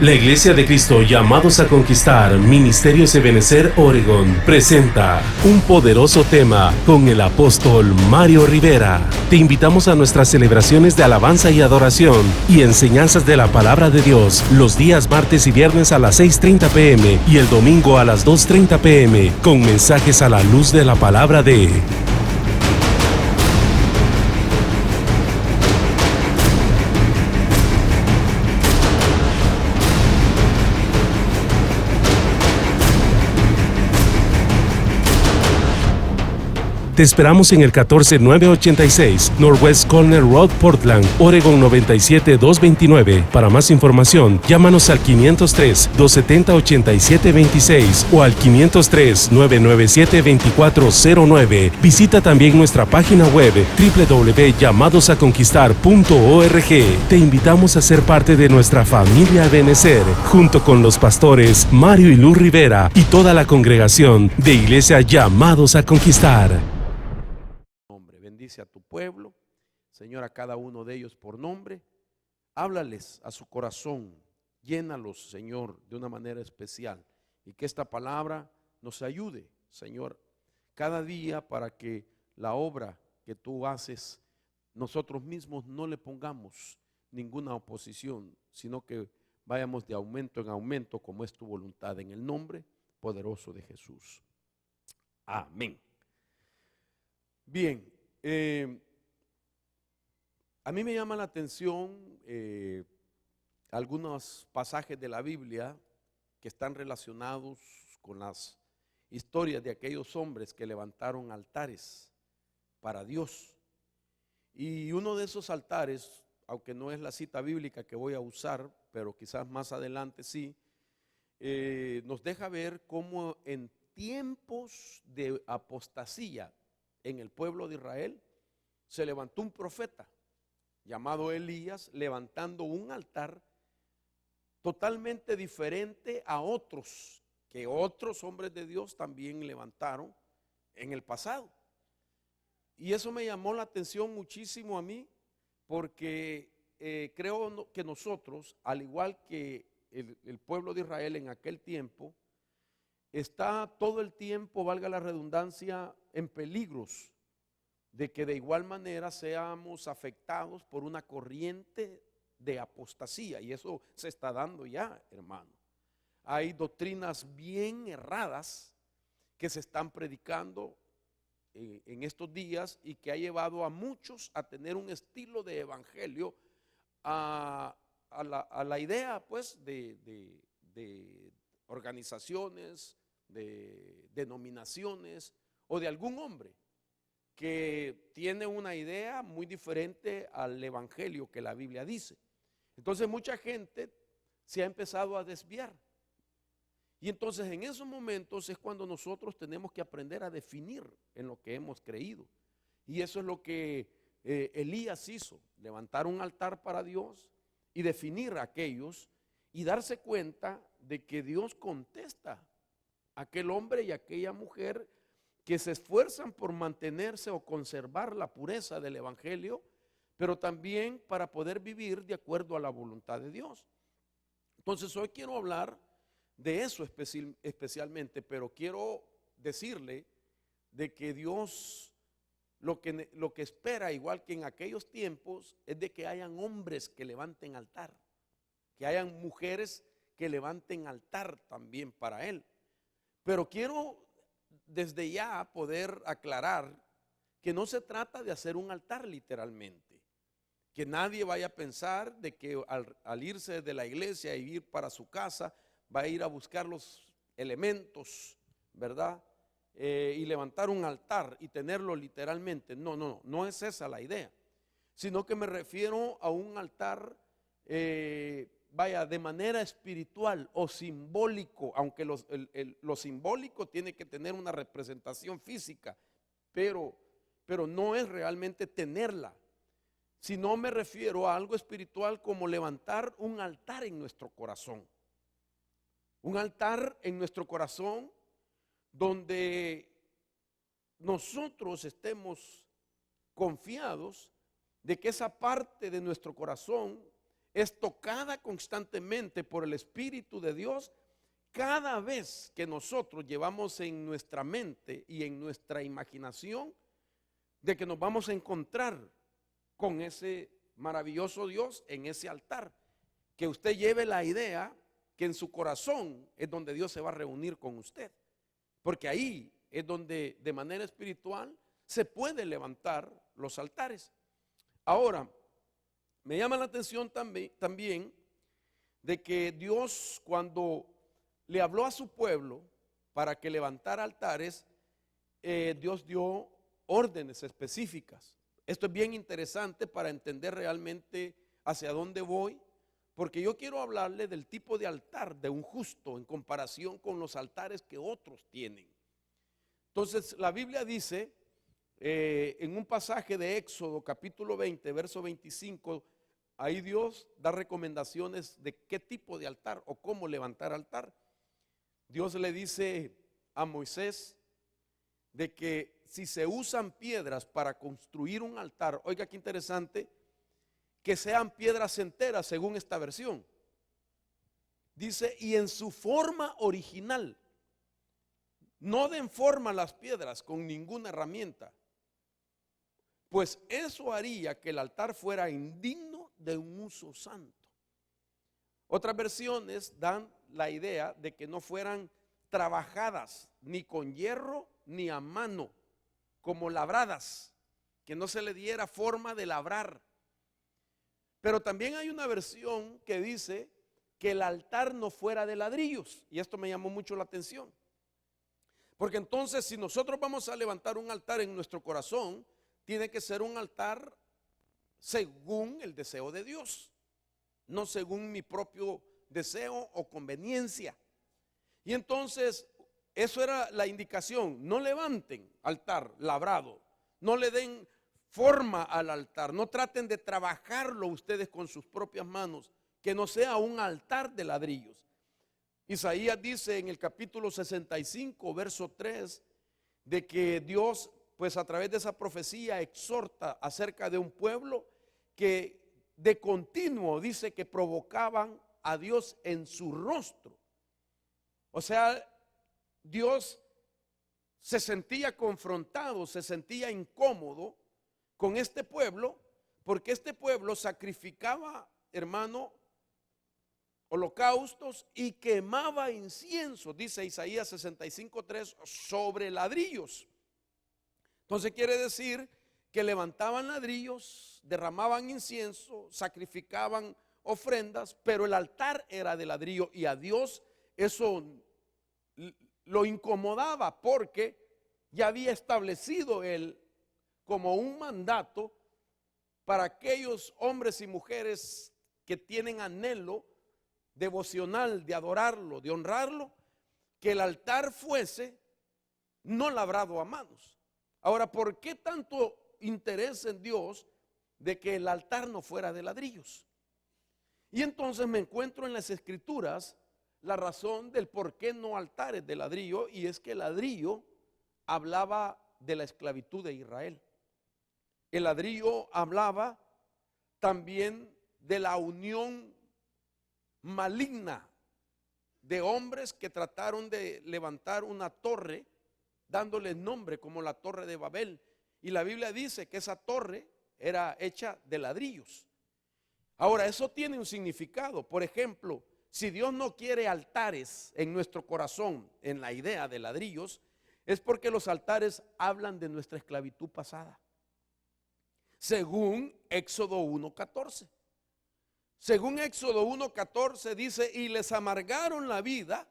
La Iglesia de Cristo Llamados a Conquistar, Ministerios Ebenecer, Oregon, presenta un poderoso tema con el apóstol Mario Rivera. Te invitamos a nuestras celebraciones de alabanza y adoración y enseñanzas de la Palabra de Dios los días martes y viernes a las 6:30 p.m. y el domingo a las 2:30 p.m. con mensajes a la luz de la Palabra de... Te esperamos en el 14986 Northwest Corner Road, Portland, Oregon 97229. Para más información, llámanos al 503-270-8726 o al 503-997-2409. Visita también nuestra página web www.llamadosaconquistar.org. Te invitamos a ser parte de nuestra familia Ebenecer, junto con los pastores Mario y Luz Rivera y toda la congregación de Iglesia Llamados a Conquistar. Bendice a tu pueblo, Señor, a cada uno de ellos por nombre. Háblales a su corazón, llénalos, Señor, de una manera especial, y que esta palabra nos ayude, Señor, cada día, para que la obra que tú haces, nosotros mismos no le pongamos ninguna oposición, sino que vayamos de aumento en aumento como es tu voluntad, en el nombre poderoso de Jesús. Amén. Bien. A mí me llama la atención algunos pasajes de la Biblia que están relacionados con las historias de aquellos hombres que levantaron altares para Dios. Y uno de esos altares, aunque no es la cita bíblica que voy a usar, pero quizás más adelante sí, nos deja ver cómo en tiempos de apostasía en el pueblo de Israel se levantó un profeta llamado Elías, levantando un altar totalmente diferente a otros que otros hombres de Dios también levantaron en el pasado. Y eso me llamó la atención muchísimo a mí, porque creo que nosotros, al igual que el pueblo de Israel en aquel tiempo, está todo el tiempo, valga la redundancia, en peligros de que de igual manera seamos afectados por una corriente de apostasía. Y eso se está dando ya, hermano. Hay doctrinas bien erradas que se están predicando en estos días y que ha llevado a muchos a tener un estilo de evangelio a la idea, pues, de organizaciones, de denominaciones o de algún hombre que tiene una idea muy diferente al evangelio que la Biblia dice. Entonces mucha gente se ha empezado a desviar. Y entonces en esos momentos es cuando nosotros tenemos que aprender a definir en lo que hemos creído. Y eso es lo que Elías hizo, levantar un altar para Dios y definir a aquellos y darse cuenta de que Dios contesta a aquel hombre y a aquella mujer que se esfuerzan por mantenerse o conservar la pureza del evangelio, pero también para poder vivir de acuerdo a la voluntad de Dios. Entonces hoy quiero hablar de eso especialmente, pero quiero decirle de que Dios lo que espera, igual que en aquellos tiempos, es de que hayan hombres que levanten altar, que hayan mujeres que levanten altar también para Él. Pero quiero desde ya poder aclarar que no se trata de hacer un altar literalmente, que nadie vaya a pensar de que al irse de la iglesia e ir para su casa va a ir a buscar los elementos, ¿verdad? Y levantar un altar y tenerlo literalmente. No es esa la idea, sino que me refiero a un altar de manera espiritual o simbólico, aunque lo simbólico tiene que tener una representación física, pero no es realmente tenerla, sino me refiero a algo espiritual como levantar un altar en nuestro corazón. Un altar en nuestro corazón donde nosotros estemos confiados de que esa parte de nuestro corazón es tocada constantemente por el Espíritu de Dios cada vez que nosotros llevamos en nuestra mente y en nuestra imaginación de que nos vamos a encontrar con ese maravilloso Dios en ese altar. Que usted lleve la idea que en su corazón es donde Dios se va a reunir con usted, porque ahí es donde de manera espiritual se puede levantar los altares. Ahora, me llama la atención también de que Dios, cuando le habló a su pueblo para que levantara altares, Dios dio órdenes específicas. Esto es bien interesante para entender realmente hacia dónde voy, porque yo quiero hablarle del tipo de altar de un justo en comparación con los altares que otros tienen. Entonces, la Biblia dice en un pasaje de Éxodo capítulo 20, verso 25, ahí Dios da recomendaciones de qué tipo de altar o cómo levantar altar. Dios le dice a Moisés de que si se usan piedras para construir un altar, oiga qué interesante, que sean piedras enteras según esta versión. Dice, y en su forma original, no den forma a las piedras con ninguna herramienta, pues eso haría que el altar fuera indigno de un uso santo. Otras versiones dan la idea de que no fueran trabajadas ni con hierro ni a mano, como labradas, que no se le diera forma de labrar. Pero también hay una versión que dice que el altar no fuera de ladrillos, y esto me llamó mucho la atención, porque entonces si nosotros vamos a levantar un altar en nuestro corazón, tiene que ser un altar según el deseo de Dios, no según mi propio deseo o conveniencia. Y entonces eso era la indicación: no levanten altar labrado, no le den forma al altar, no traten de trabajarlo ustedes con sus propias manos, que no sea un altar de ladrillos. Isaías dice en el capítulo 65, verso 3, de que Dios, pues a través de esa profecía, exhorta acerca de un pueblo que de continuo dice que provocaban a Dios en su rostro. O sea, Dios se sentía confrontado, se sentía incómodo con este pueblo, porque este pueblo sacrificaba, hermano, holocaustos y quemaba incienso, dice Isaías 65:3, sobre ladrillos. Entonces quiere decir que levantaban ladrillos, derramaban incienso, sacrificaban ofrendas, pero el altar era de ladrillo, y a Dios eso lo incomodaba, porque ya había establecido él como un mandato para aquellos hombres y mujeres que tienen anhelo devocional de adorarlo, de honrarlo, que el altar fuese no labrado a manos. Ahora, ¿por qué tanto interés en Dios de que el altar no fuera de ladrillos? Y entonces me encuentro en las Escrituras la razón del por qué no altares de ladrillo, y es que el ladrillo hablaba de la esclavitud de Israel. El ladrillo hablaba también de la unión maligna de hombres que trataron de levantar una torre, dándole nombre como la Torre de Babel, y la Biblia dice que esa torre era hecha de ladrillos. Ahora, eso tiene un significado. Por ejemplo, si Dios no quiere altares en nuestro corazón, en la idea de ladrillos, es porque los altares hablan de nuestra esclavitud pasada, según Éxodo 1:14. Según Éxodo 1:14 dice, y les amargaron la vida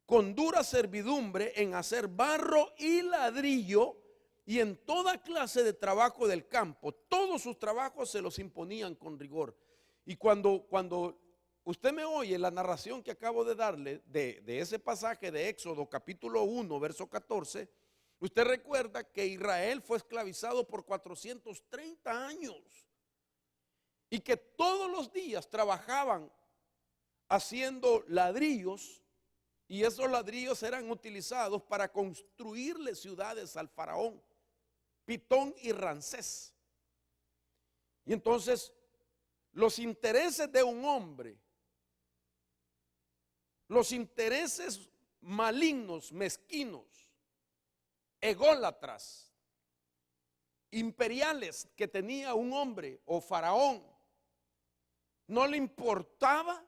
con dura servidumbre en hacer barro y ladrillo y en toda clase de trabajo del campo. Todos sus trabajos se los imponían con rigor. Y cuando usted me oye la narración que acabo de darle de ese pasaje de Éxodo capítulo 1, verso 14, usted recuerda que Israel fue esclavizado por 430 años. Y que todos los días trabajaban haciendo ladrillos, y esos ladrillos eran utilizados para construirle ciudades al faraón Pitón y Ramsés. Y entonces los intereses de un hombre, los intereses malignos, mezquinos, ególatras, imperiales que tenía un hombre o faraón, no le importaba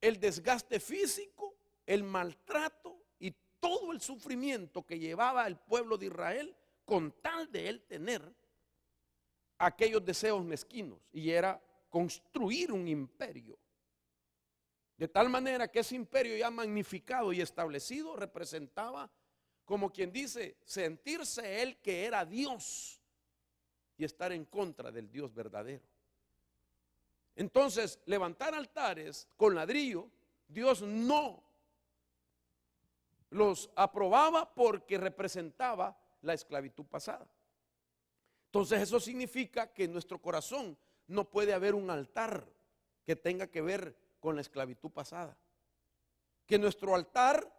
el desgaste físico, el maltrato y todo el sufrimiento que llevaba el pueblo de Israel con tal de él tener aquellos deseos mezquinos, y era construir un imperio. De tal manera que ese imperio ya magnificado y establecido representaba, como quien dice, sentirse él que era Dios y estar en contra del Dios verdadero. Entonces, levantar altares con ladrillo, Dios no los aprobaba porque representaba la esclavitud pasada. Entonces, eso significa que en nuestro corazón no puede haber un altar que tenga que ver con la esclavitud pasada. Que nuestro altar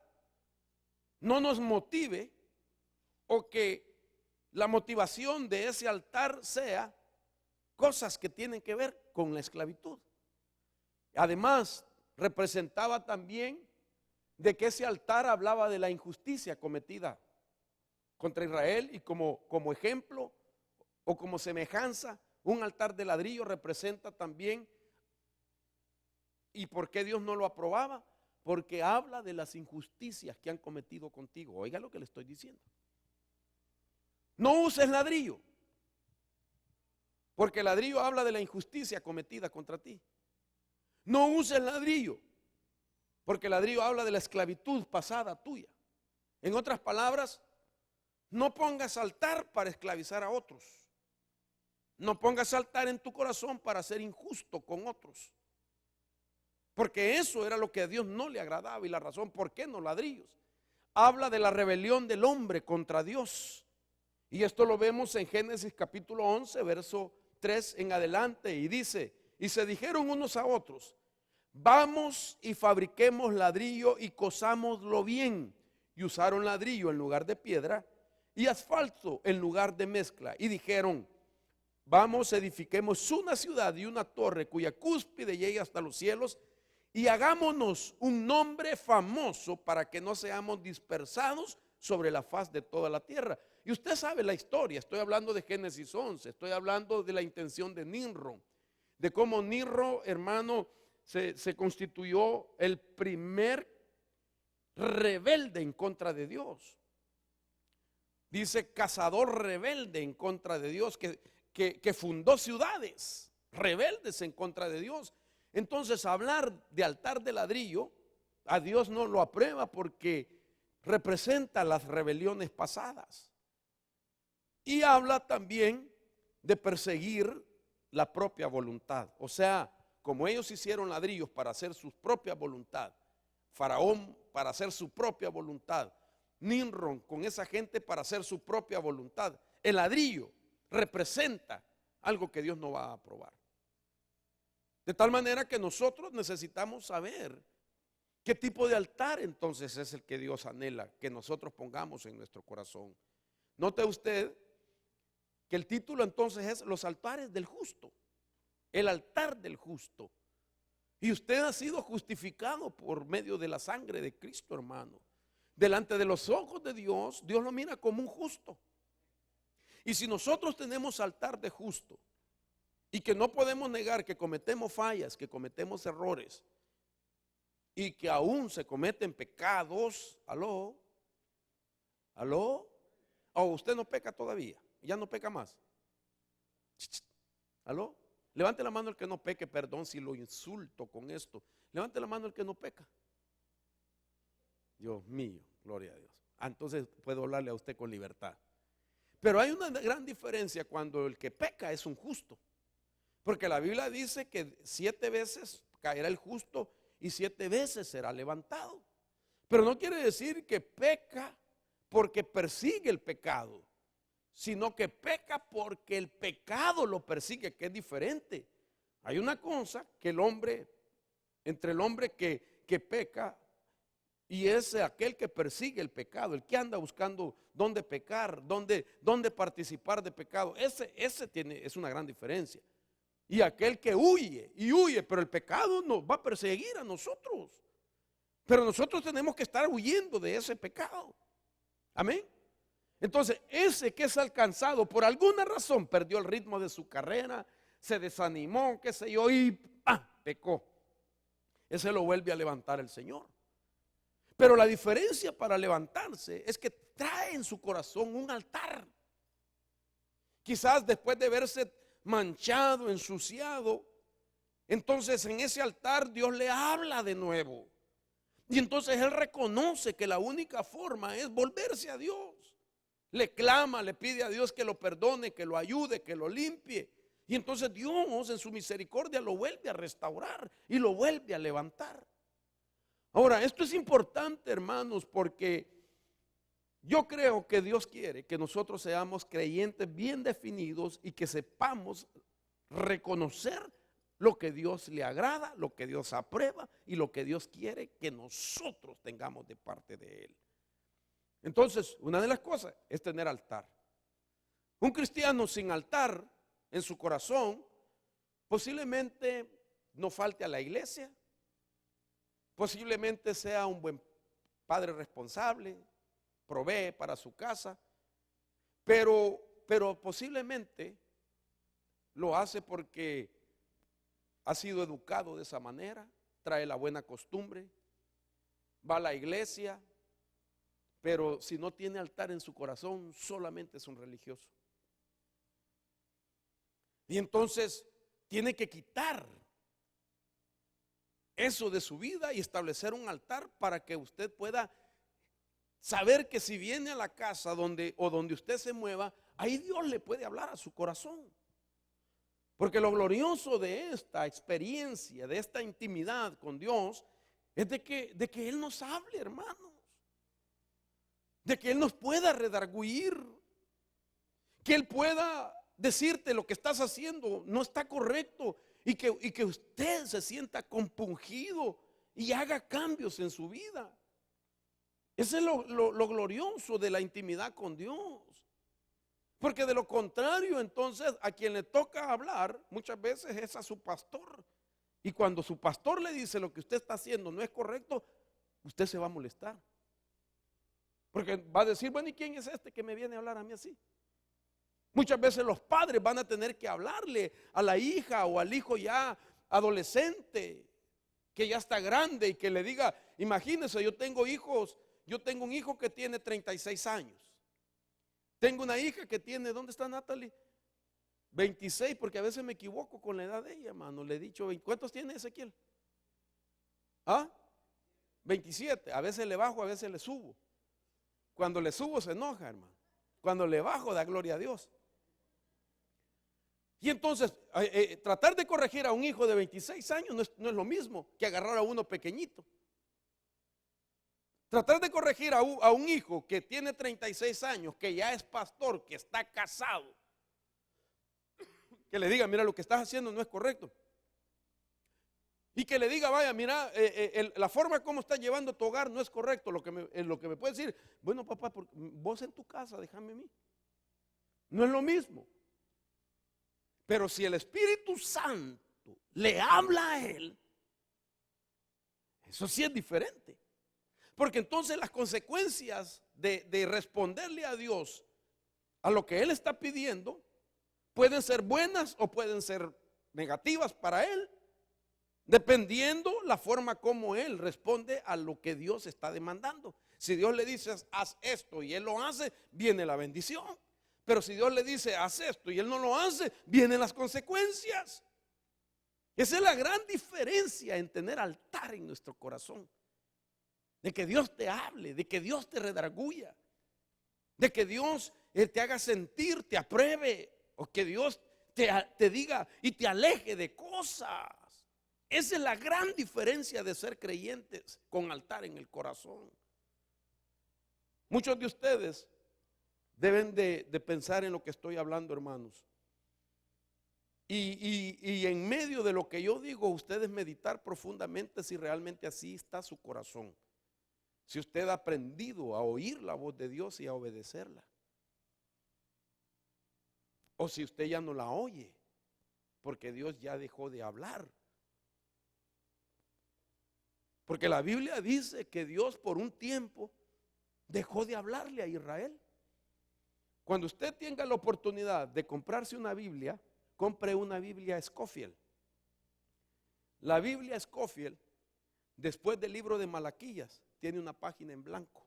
no nos motive, o que la motivación de ese altar sea cosas que tienen que ver con la esclavitud. Además, representaba también de que ese altar hablaba de la injusticia cometida contra Israel, y como ejemplo o como semejanza, un altar de ladrillo representa también. ¿Y por qué Dios no lo aprobaba? Porque habla de las injusticias que han cometido contigo. Oiga lo que le estoy diciendo. No uses ladrillo, porque el ladrillo habla de la injusticia cometida contra ti. No uses ladrillo, porque el ladrillo habla de la esclavitud pasada tuya. En otras palabras, no pongas altar para esclavizar a otros. No pongas altar en tu corazón para ser injusto con otros, porque eso era lo que a Dios no le agradaba. Y la razón por qué no ladrillos, habla de la rebelión del hombre contra Dios. Y esto lo vemos en Génesis capítulo 11, verso 3 en adelante, y dice: y se dijeron unos a otros, vamos y fabriquemos ladrillo y cosámoslo bien. Y usaron ladrillo en lugar de piedra y asfalto en lugar de mezcla. Y dijeron, vamos, edifiquemos una ciudad y una torre cuya cúspide llegue hasta los cielos, y hagámonos un nombre famoso para que no seamos dispersados sobre la faz de toda la tierra. Y usted sabe la historia. Estoy hablando de Génesis 11, estoy hablando de la intención de Nimrod, de cómo Nimrod, hermano, se constituyó el primer rebelde en contra de Dios. Dice cazador rebelde en contra de Dios, que fundó ciudades rebeldes en contra de Dios. Entonces, hablar de altar de ladrillo a Dios no lo aprueba, porque representa las rebeliones pasadas. Y habla también de perseguir la propia voluntad. O sea, como ellos hicieron ladrillos para hacer su propia voluntad, Faraón para hacer su propia voluntad, Nimrod con esa gente para hacer su propia voluntad, el ladrillo representa algo que Dios no va a aprobar. De tal manera que nosotros necesitamos saber qué tipo de altar entonces es el que Dios anhela que nosotros pongamos en nuestro corazón. Note usted que el título entonces es los altares del justo, el altar del justo. Y usted ha sido justificado por medio de la sangre de Cristo, hermano. Delante de los ojos de Dios, Dios lo mira como un justo. Y si nosotros tenemos altar de justo, y que no podemos negar que cometemos fallas, que cometemos errores, y que aún se cometen pecados, ¿aló? ¿O usted no peca todavía? ¿Ya no peca más? ¿Aló? Levante la mano el que no peque. Perdón si lo insulto con esto. Levante la mano el que no peca. Dios mío, gloria a Dios. Entonces puedo hablarle a usted con libertad. Pero hay una gran diferencia cuando el que peca es un justo. Porque la Biblia dice que 7 veces caerá el justo y 7 veces será levantado. Pero no quiere decir que peca porque persigue el pecado, sino que peca porque el pecado lo persigue, que es diferente. Hay una cosa que entre el hombre que peca y es aquel que persigue el pecado, el que anda buscando dónde pecar, dónde participar de pecado. Ese es una gran diferencia. Y aquel que huye y huye, pero el pecado nos va a perseguir a nosotros. Pero nosotros tenemos que estar huyendo de ese pecado. Amén. Entonces, ese que es alcanzado por alguna razón, perdió el ritmo de su carrera, se desanimó, qué sé yo, y pecó. Ese lo vuelve a levantar el Señor. Pero la diferencia para levantarse es que trae en su corazón un altar. Quizás después de verse manchado, ensuciado, entonces en ese altar Dios le habla de nuevo. Y entonces él reconoce que la única forma es volverse a Dios. Le clama, le pide a Dios que lo perdone, que lo ayude, que lo limpie. Y entonces Dios en su misericordia lo vuelve a restaurar y lo vuelve a levantar. Ahora, esto es importante, hermanos, porque yo creo que Dios quiere que nosotros seamos creyentes bien definidos y que sepamos reconocer lo que Dios le agrada, lo que Dios aprueba y lo que Dios quiere que nosotros tengamos de parte de Él. Entonces, una de las cosas es tener altar. Un cristiano sin altar en su corazón posiblemente no falte a la iglesia, posiblemente sea un buen padre responsable, provee para su casa, pero posiblemente lo hace porque ha sido educado de esa manera, trae la buena costumbre, va a la iglesia, pero si no tiene altar en su corazón, solamente es un religioso. Y entonces tiene que quitar eso de su vida y establecer un altar para que usted pueda saber que si viene a la casa donde usted se mueva, ahí Dios le puede hablar a su corazón. Porque lo glorioso de esta experiencia, de esta intimidad con Dios, es de que Él nos hable, hermanos. De que Él nos pueda redarguir. Que Él pueda decirte lo que estás haciendo no está correcto. Y que usted se sienta compungido y haga cambios en su vida. Ese es lo glorioso de la intimidad con Dios. Porque de lo contrario, entonces, a quien le toca hablar, muchas veces es a su pastor. Y cuando su pastor le dice lo que usted está haciendo no es correcto, usted se va a molestar. Porque va a decir, bueno, ¿y quién es este que me viene a hablar a mí así? Muchas veces los padres van a tener que hablarle a la hija o al hijo ya adolescente, que ya está grande y que le diga, imagínense, yo tengo un hijo que tiene 36 años. Tengo una hija que tiene, ¿dónde está Natalie? 26, porque a veces me equivoco con la edad de ella, hermano. Le he dicho, ¿cuántos tiene Ezequiel? 27, a veces le bajo, a veces le subo. Cuando le subo se enoja, hermano. Cuando le bajo da gloria a Dios. Y entonces, tratar de corregir a un hijo de 26 años no es lo mismo que agarrar a uno pequeñito. Tratar de corregir a un hijo que tiene 36 años, que ya es pastor, que está casado, que le diga, mira, lo que estás haciendo no es correcto. Y que le diga, vaya, mira, la forma como estás llevando tu hogar no es correcto. Lo que me puede decir, bueno, papá, vos en tu casa, déjame a mí. No es lo mismo. Pero si el Espíritu Santo le habla a él, eso sí es diferente. Porque entonces las consecuencias de responderle a Dios a lo que Él está pidiendo pueden ser buenas o pueden ser negativas para Él, dependiendo la forma como Él responde a lo que Dios está demandando. Si Dios le dice, haz esto y Él lo hace, viene la bendición. Pero si Dios le dice, haz esto y Él no lo hace, vienen las consecuencias. Esa es la gran diferencia en tener altar en nuestro corazón. De que Dios te hable, de que Dios te redarguya, de que Dios te haga sentir, te apruebe, o que Dios te diga y te aleje de cosas. Esa es la gran diferencia de ser creyentes con altar en el corazón. Muchos de ustedes deben de pensar en lo que estoy hablando, hermanos. Y en medio de lo que yo digo, ustedes meditar profundamente si realmente así está su corazón. Si usted ha aprendido a oír la voz de Dios y a obedecerla. O si usted ya no la oye. porque Dios ya dejó de hablar. Porque la Biblia dice que Dios por un tiempo dejó de hablarle a Israel. Cuando usted tenga la oportunidad de comprarse una Biblia, compre una Biblia Scofield. La Biblia Scofield, después del libro de Malaquías, tiene una página en blanco.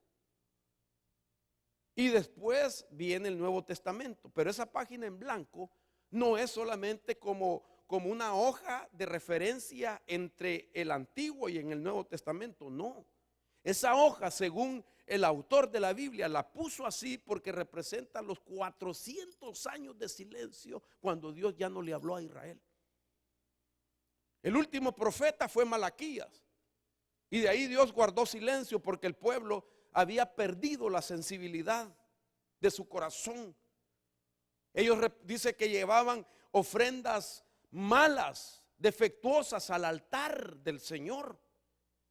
Y después viene el Nuevo Testamento. Pero esa página en blanco no es solamente como una hoja de referencia entre el Antiguo y en el Nuevo Testamento. No. Esa hoja, según el autor de la Biblia, la puso así porque representa los 400 años de silencio cuando Dios ya no le habló a Israel. El último profeta fue Malaquías. Y de ahí Dios guardó silencio porque el pueblo había perdido la sensibilidad de su corazón. Ellos dice que llevaban ofrendas malas, defectuosas al altar del Señor.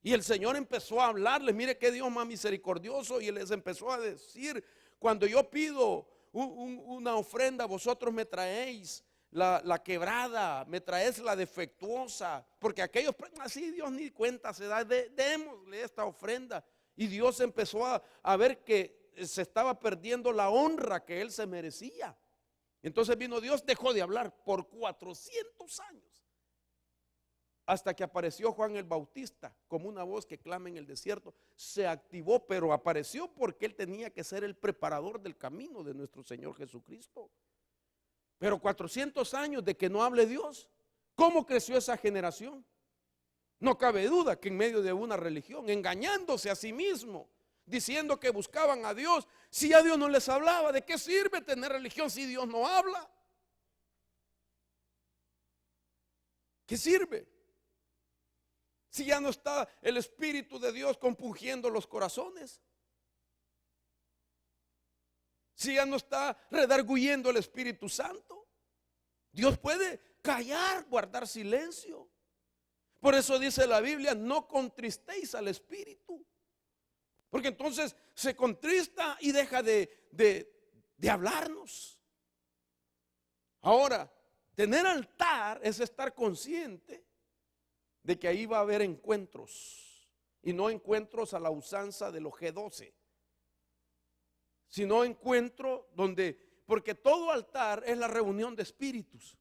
Y el Señor empezó a hablarles, mire qué Dios más misericordioso, y les empezó a decir: cuando yo pido una ofrenda, vosotros me traéis la quebrada, me traes la defectuosa, porque aquellos, así Dios ni cuenta se da, démosle esta ofrenda. Y Dios empezó a ver que se estaba perdiendo la honra que él se merecía. Entonces vino Dios, dejó de hablar por 400 años, hasta que apareció Juan el Bautista como una voz que clama en el desierto. Se activó, pero apareció porque él tenía que ser el preparador del camino de nuestro Señor Jesucristo. Pero 400 años de que no hable Dios. ¿Cómo creció esa generación? No cabe duda que en medio de una religión, engañándose a sí mismo, diciendo que buscaban a Dios. Si a Dios no les hablaba, ¿de qué sirve tener religión si Dios no habla? ¿Qué sirve? Si ya no está el Espíritu de Dios compungiendo los corazones. Si ya no está redarguyendo el Espíritu Santo. Dios puede callar, guardar silencio. Por eso dice la Biblia: no contristéis al Espíritu. Porque entonces se contrista y deja de hablarnos. Ahora, tener altar es estar consciente de que ahí va a haber encuentros, y no encuentros a la usanza de los G12, sino encuentro donde, porque todo altar es la reunión de espíritus,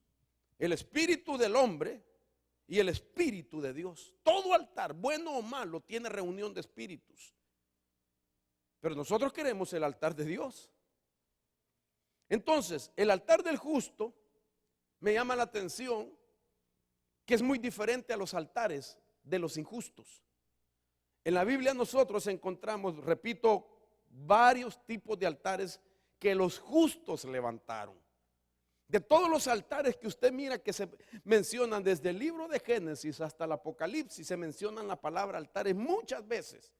el espíritu del hombre y el espíritu de Dios. Todo altar, bueno o malo, tiene reunión de espíritus, pero nosotros queremos el altar de Dios. Entonces, el altar del justo me llama la atención que es muy diferente a los altares de los injustos. En la Biblia nosotros encontramos, repito, varios tipos de altares que los justos levantaron. De todos los altares que usted mira que se mencionan desde el libro de Génesis hasta el Apocalipsis, se mencionan la palabra altares muchas veces.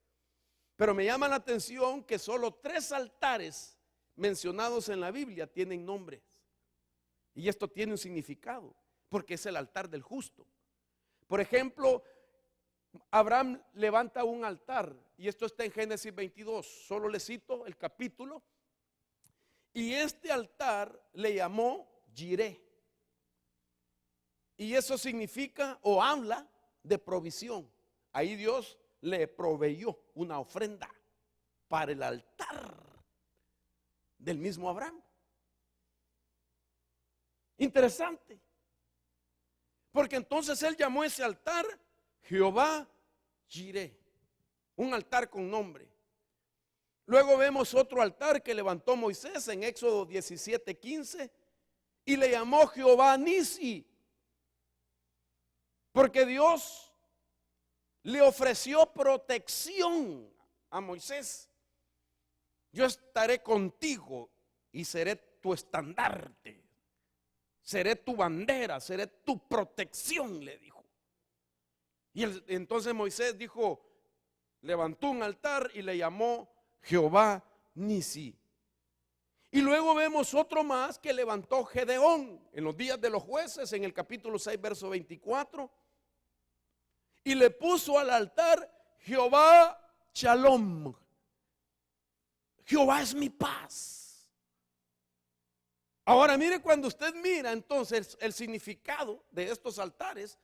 Pero me llama la atención que solo 3 altares mencionados en la Biblia tienen nombres. Y esto tiene un significado, porque es el altar del justo. Por ejemplo, Abraham levanta un altar, y esto está en Génesis 22, solo le cito el capítulo. Y este altar le llamó Jireh. Y eso significa o habla de provisión. Ahí Dios le proveyó una ofrenda para el altar del mismo Abraham. Interesante. Porque entonces él llamó ese altar Jehová Jireh, un altar con nombre. Luego vemos otro altar que levantó Moisés en Éxodo 17:15 y le llamó Jehová Nisi, porque Dios le ofreció protección a Moisés. Yo estaré contigo y seré tu estandarte, seré tu bandera, seré tu protección, le dijo. Y entonces Moisés dijo, levantó un altar y le llamó Jehová Nisi. Y luego vemos otro más que levantó Gedeón en los días de los jueces, en el capítulo 6, verso 24. Y le puso al altar Jehová Shalom. Jehová es mi paz. Ahora mire, cuando usted mira entonces el significado de estos altares,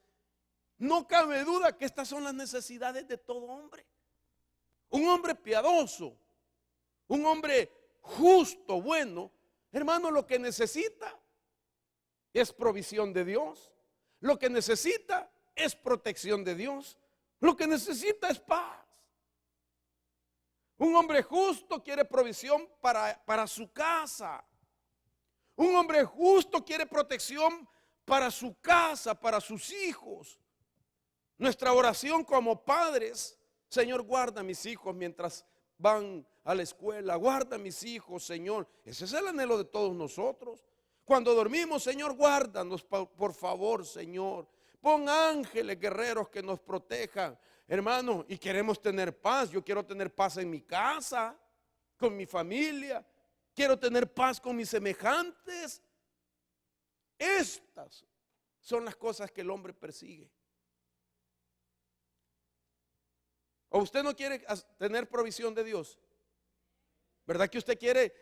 no cabe duda que estas son las necesidades de todo hombre. Un hombre piadoso, un hombre justo, bueno, hermano, lo que necesita es provisión de Dios. Lo que necesita es protección de Dios. Lo que necesita es paz. Un hombre justo quiere provisión para su casa. Un hombre justo quiere protección para su casa, para sus hijos. Nuestra oración como padres: Señor, guarda a mis hijos mientras van a la escuela. Guarda a mis hijos, Señor. Ese es el anhelo de todos nosotros. Cuando dormimos: Señor, guárdanos, por favor, Señor. Pon ángeles guerreros que nos protejan, hermano. Y queremos tener paz. Yo quiero tener paz en mi casa, con mi familia. Quiero tener paz con mis semejantes. Estas son las cosas que el hombre persigue. ¿O usted no quiere tener provisión de Dios? ¿Verdad que usted quiere?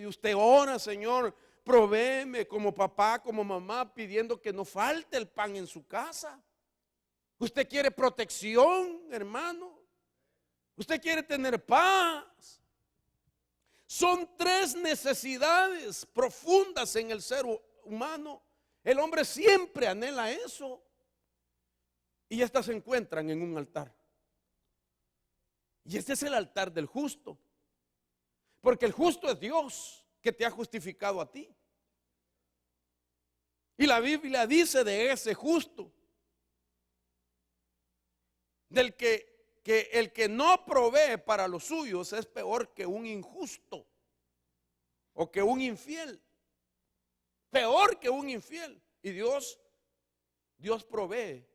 Usted ora: Señor, provéeme, como papá, como mamá, pidiendo que no falte el pan en su casa. Usted quiere protección, hermano. Usted quiere tener paz. Son tres necesidades profundas en el ser humano. El hombre siempre anhela eso. Y estas se encuentran en un altar. Y este es el altar del justo. Porque el justo es Dios, que te ha justificado a ti. Y la Biblia dice de ese justo, del que el que no provee para los suyos es peor que un injusto o que un infiel. Peor que un infiel. Y Dios provee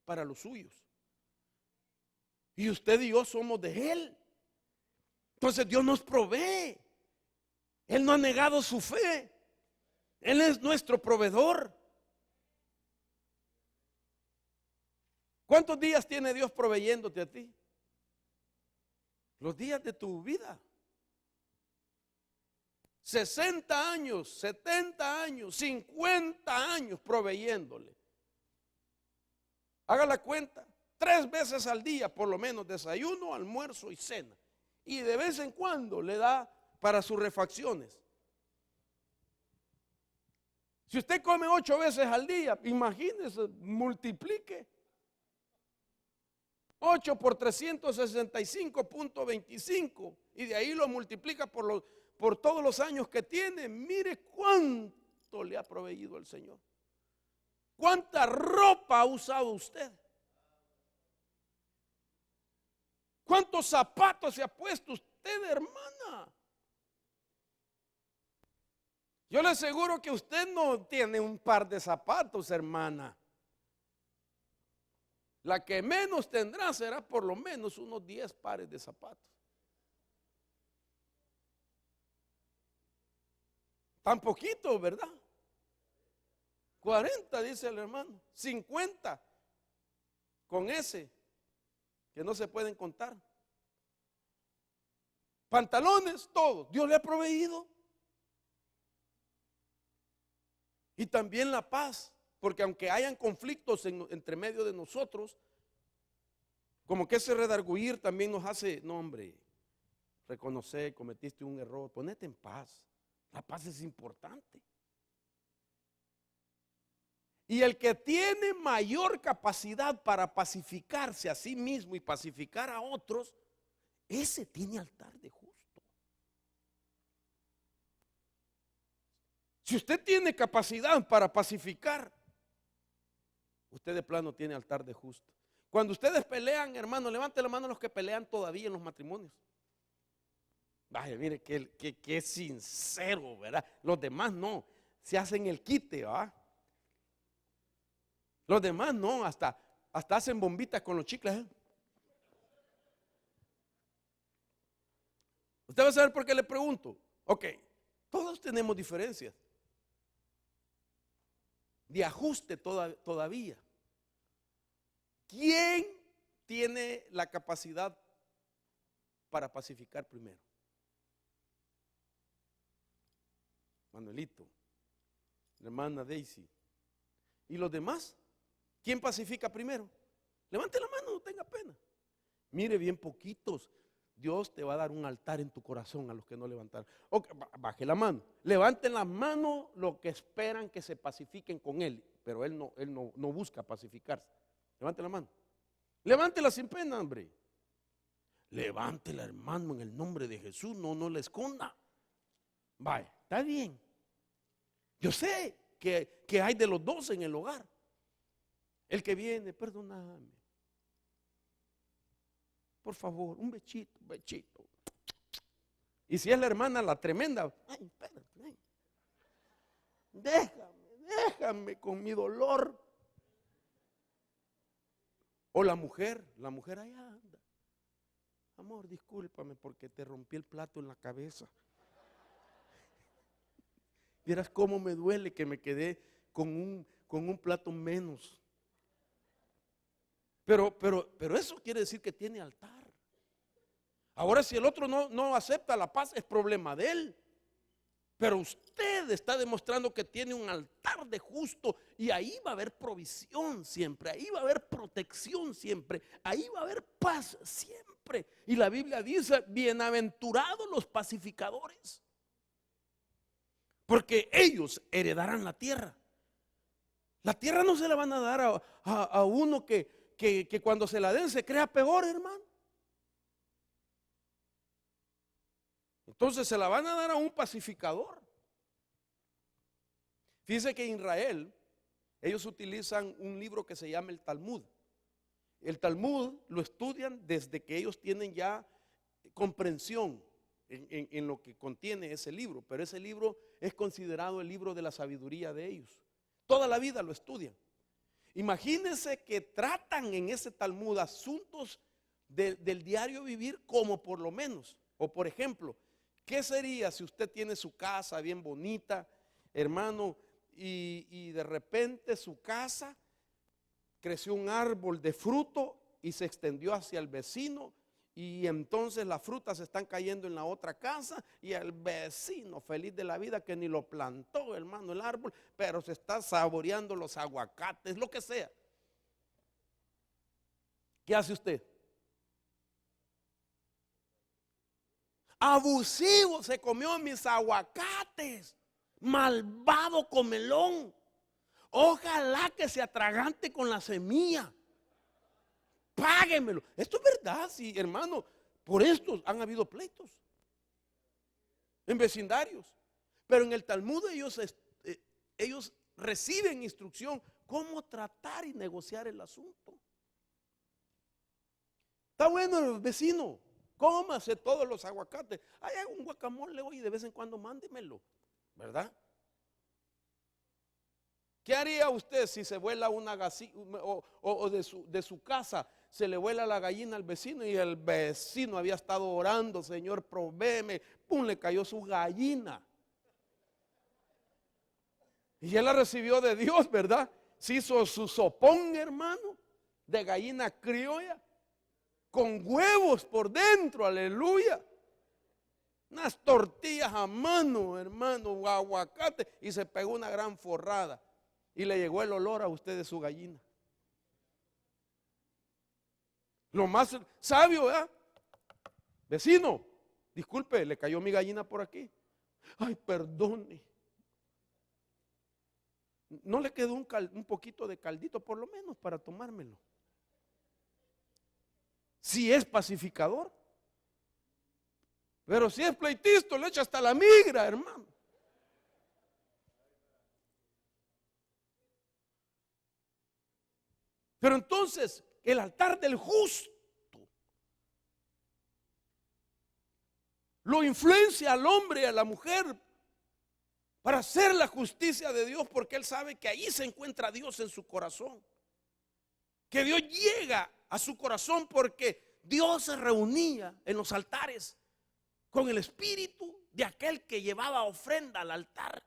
para los suyos. Y usted y yo somos de Él. Entonces Dios nos provee. Él no ha negado su fe. Él es nuestro proveedor. ¿Cuántos días tiene Dios proveyéndote a ti? Los días de tu vida. 60 años, 70 años, 50 años proveyéndole. Haga la cuenta. 3 veces al día, por lo menos, desayuno, almuerzo y cena. Y de vez en cuando le da para sus refacciones. Si usted come 8 veces al día, imagínese, multiplique. 8 por 365.25 y de ahí lo multiplica por todos los años que tiene. Mire cuánto le ha proveído el Señor. ¿Cuánta ropa ha usado usted? ¿Cuántos zapatos se ha puesto usted, hermana? Yo le aseguro que usted no tiene un par de zapatos, hermana. La que menos tendrá será por lo menos unos 10 pares de zapatos. Tan poquito, ¿verdad? 40, dice el hermano. 50 con ese, que no se pueden contar. Pantalones, todos. Dios le ha proveído. Y también la paz. Porque aunque hayan conflictos entre medio de nosotros, como que ese redarguir también nos hace: no, hombre, reconocer, cometiste un error, ponete en paz. La paz es importante. Y el que tiene mayor capacidad para pacificarse a sí mismo y pacificar a otros, ese tiene altar de justo. Si usted tiene capacidad para pacificar, usted de plano tiene altar de justo. Cuando ustedes pelean, hermano, levante la mano los que pelean todavía en los matrimonios. Vaya, mire que sincero, ¿verdad? Los demás no, se hacen el quite, ¿verdad? Los demás no, hasta hacen bombitas con los chicles, ¿eh? Usted va a saber por qué le pregunto. Ok, todos tenemos diferencias de ajuste todavía. ¿Quién tiene la capacidad para pacificar primero? Manuelito. la hermana Daisy. ¿Y los demás? ¿Quién pacifica primero? Levante la mano, no tenga pena. Mire, bien poquitos. Dios te va a dar un altar en tu corazón a los que no levantaron. Okay, baje la mano. Levanten las manos los que esperan que se pacifiquen con Él. Pero Él no busca pacificarse. Levante la mano. Levántela sin pena, hombre. Levántela, hermano, en el nombre de Jesús. No la esconda. Vaya, está bien. Yo sé que hay de los dos en el hogar. El que viene, perdóname. Por favor, un bechito. Y si es la hermana, la tremenda, ay, espérate, ay. Déjame con mi dolor. O la mujer allá anda. Amor, discúlpame porque te rompí el plato en la cabeza. Vieras cómo me duele que me quedé con un plato menos. Pero eso quiere decir que tiene altar. Ahora, si el otro no acepta la paz, es problema de él. Pero usted está demostrando que tiene un altar de justo y ahí va a haber provisión siempre, ahí va a haber protección siempre, ahí va a haber paz siempre. Y la Biblia dice, bienaventurados los pacificadores, porque ellos heredarán la tierra. La tierra no se la van a dar a uno que cuando se la den se crea peor, hermano. Entonces se la van a dar a un pacificador. Fíjense que en Israel ellos utilizan un libro que se llama el Talmud. El Talmud lo estudian desde que ellos tienen ya comprensión en lo que contiene ese libro. Pero ese libro es considerado el libro de la sabiduría de ellos. Toda la vida lo estudian. Imagínense que tratan en ese Talmud asuntos del diario vivir, como por lo menos, o por ejemplo, ¿qué sería si usted tiene su casa bien bonita, hermano, y de repente su casa creció un árbol de fruto y se extendió hacia el vecino, y entonces las frutas están cayendo en la otra casa y el vecino feliz de la vida que ni lo plantó, hermano, el árbol, pero se está saboreando los aguacates, lo que sea? ¿Qué hace usted? Abusivo, se comió mis aguacates, malvado comelón. Ojalá que se atragante con la semilla. Páguemelo. Esto es verdad, sí, hermano. Por esto han habido pleitos en vecindarios. Pero en el Talmud ellos reciben instrucción cómo tratar y negociar el asunto. Está bueno, vecino. Cómase todos los aguacates. Hay un guacamole hoy, de vez en cuando mándemelo, ¿verdad? ¿Qué haría usted si se vuela una gallina o de su casa se le vuela la gallina al vecino y el vecino había estado orando, Señor, provéeme, pum, le cayó su gallina? Y él la recibió de Dios, ¿verdad? Se hizo su sopón, hermano, de gallina criolla, con huevos por dentro, aleluya. Unas tortillas a mano, hermano, aguacate, y se pegó una gran forrada. Y le llegó el olor a usted de su gallina. Lo más sabio, ¿verdad? Vecino, disculpe, le cayó mi gallina por aquí. Ay, perdone. ¿No le quedó un poquito de caldito por lo menos para tomármelo? Si es pacificador. Pero si es pleitista, le echa hasta la migra, hermano. Pero entonces, el altar del justo lo influencia al hombre y a la mujer para hacer la justicia de Dios, porque él sabe que ahí se encuentra Dios en su corazón. Que Dios llega a su corazón porque Dios se reunía en los altares con el espíritu de aquel que llevaba ofrenda al altar.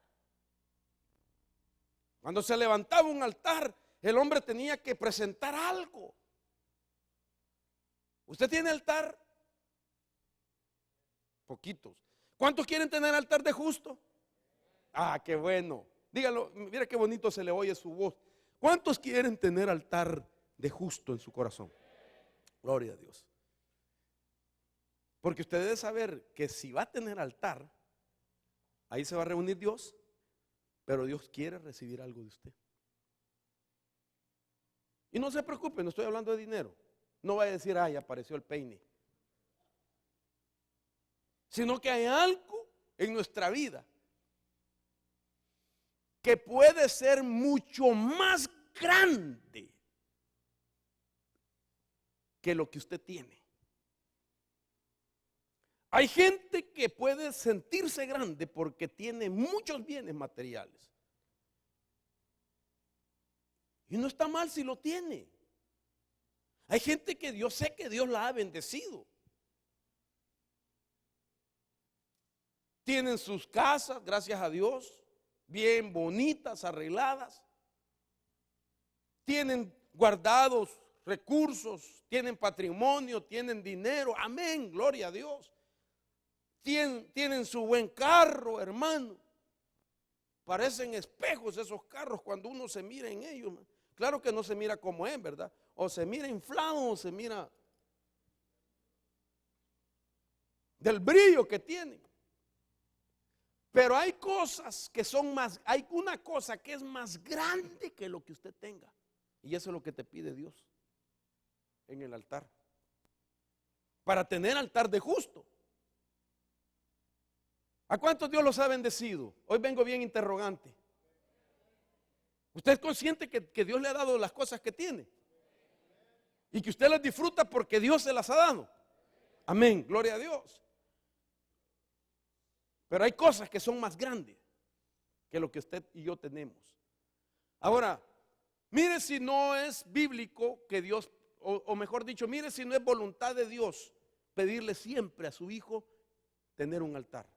Cuando se levantaba un altar, el hombre tenía que presentar algo. ¿Usted tiene altar? Poquitos. ¿Cuántos quieren tener altar de justo? Ah, qué bueno. Dígalo, mira qué bonito se le oye su voz. ¿Cuántos quieren tener altar de justo en su corazón? Gloria a Dios. Porque usted debe saber que si va a tener altar, ahí se va a reunir Dios, pero Dios quiere recibir algo de usted. Y no se preocupe, no estoy hablando de dinero. No vaya a decir, ay, apareció el peine. Sino que hay algo en nuestra vida que puede ser mucho más grande que lo que usted tiene. Hay gente que puede sentirse grande porque tiene muchos bienes materiales. Y no está mal si lo tiene. Hay gente que yo sé que Dios la ha bendecido. Tienen sus casas, gracias a Dios, bien bonitas, arregladas. Tienen guardados recursos, tienen patrimonio, tienen dinero. Amén, gloria a Dios. Tienen su buen carro, hermano. Parecen espejos esos carros cuando uno se mira en ellos. Claro que no se mira como es, ¿verdad? O se mira inflado o se mira del brillo que tienen. Pero hay cosas que son más, hay una cosa que es más grande que lo que usted tenga. Y eso es lo que te pide Dios en el altar. Para tener altar de justo. ¿A cuántos Dios los ha bendecido? Hoy vengo bien interrogante. ¿Usted es consciente que Dios le ha dado las cosas que tiene? Y que usted las disfruta porque Dios se las ha dado. Amén, gloria a Dios. Pero hay cosas que son más grandes que lo que usted y yo tenemos. Ahora, mire si no es bíblico que Dios, o mejor dicho, mire si no es voluntad de Dios pedirle siempre a su hijo tener un altar.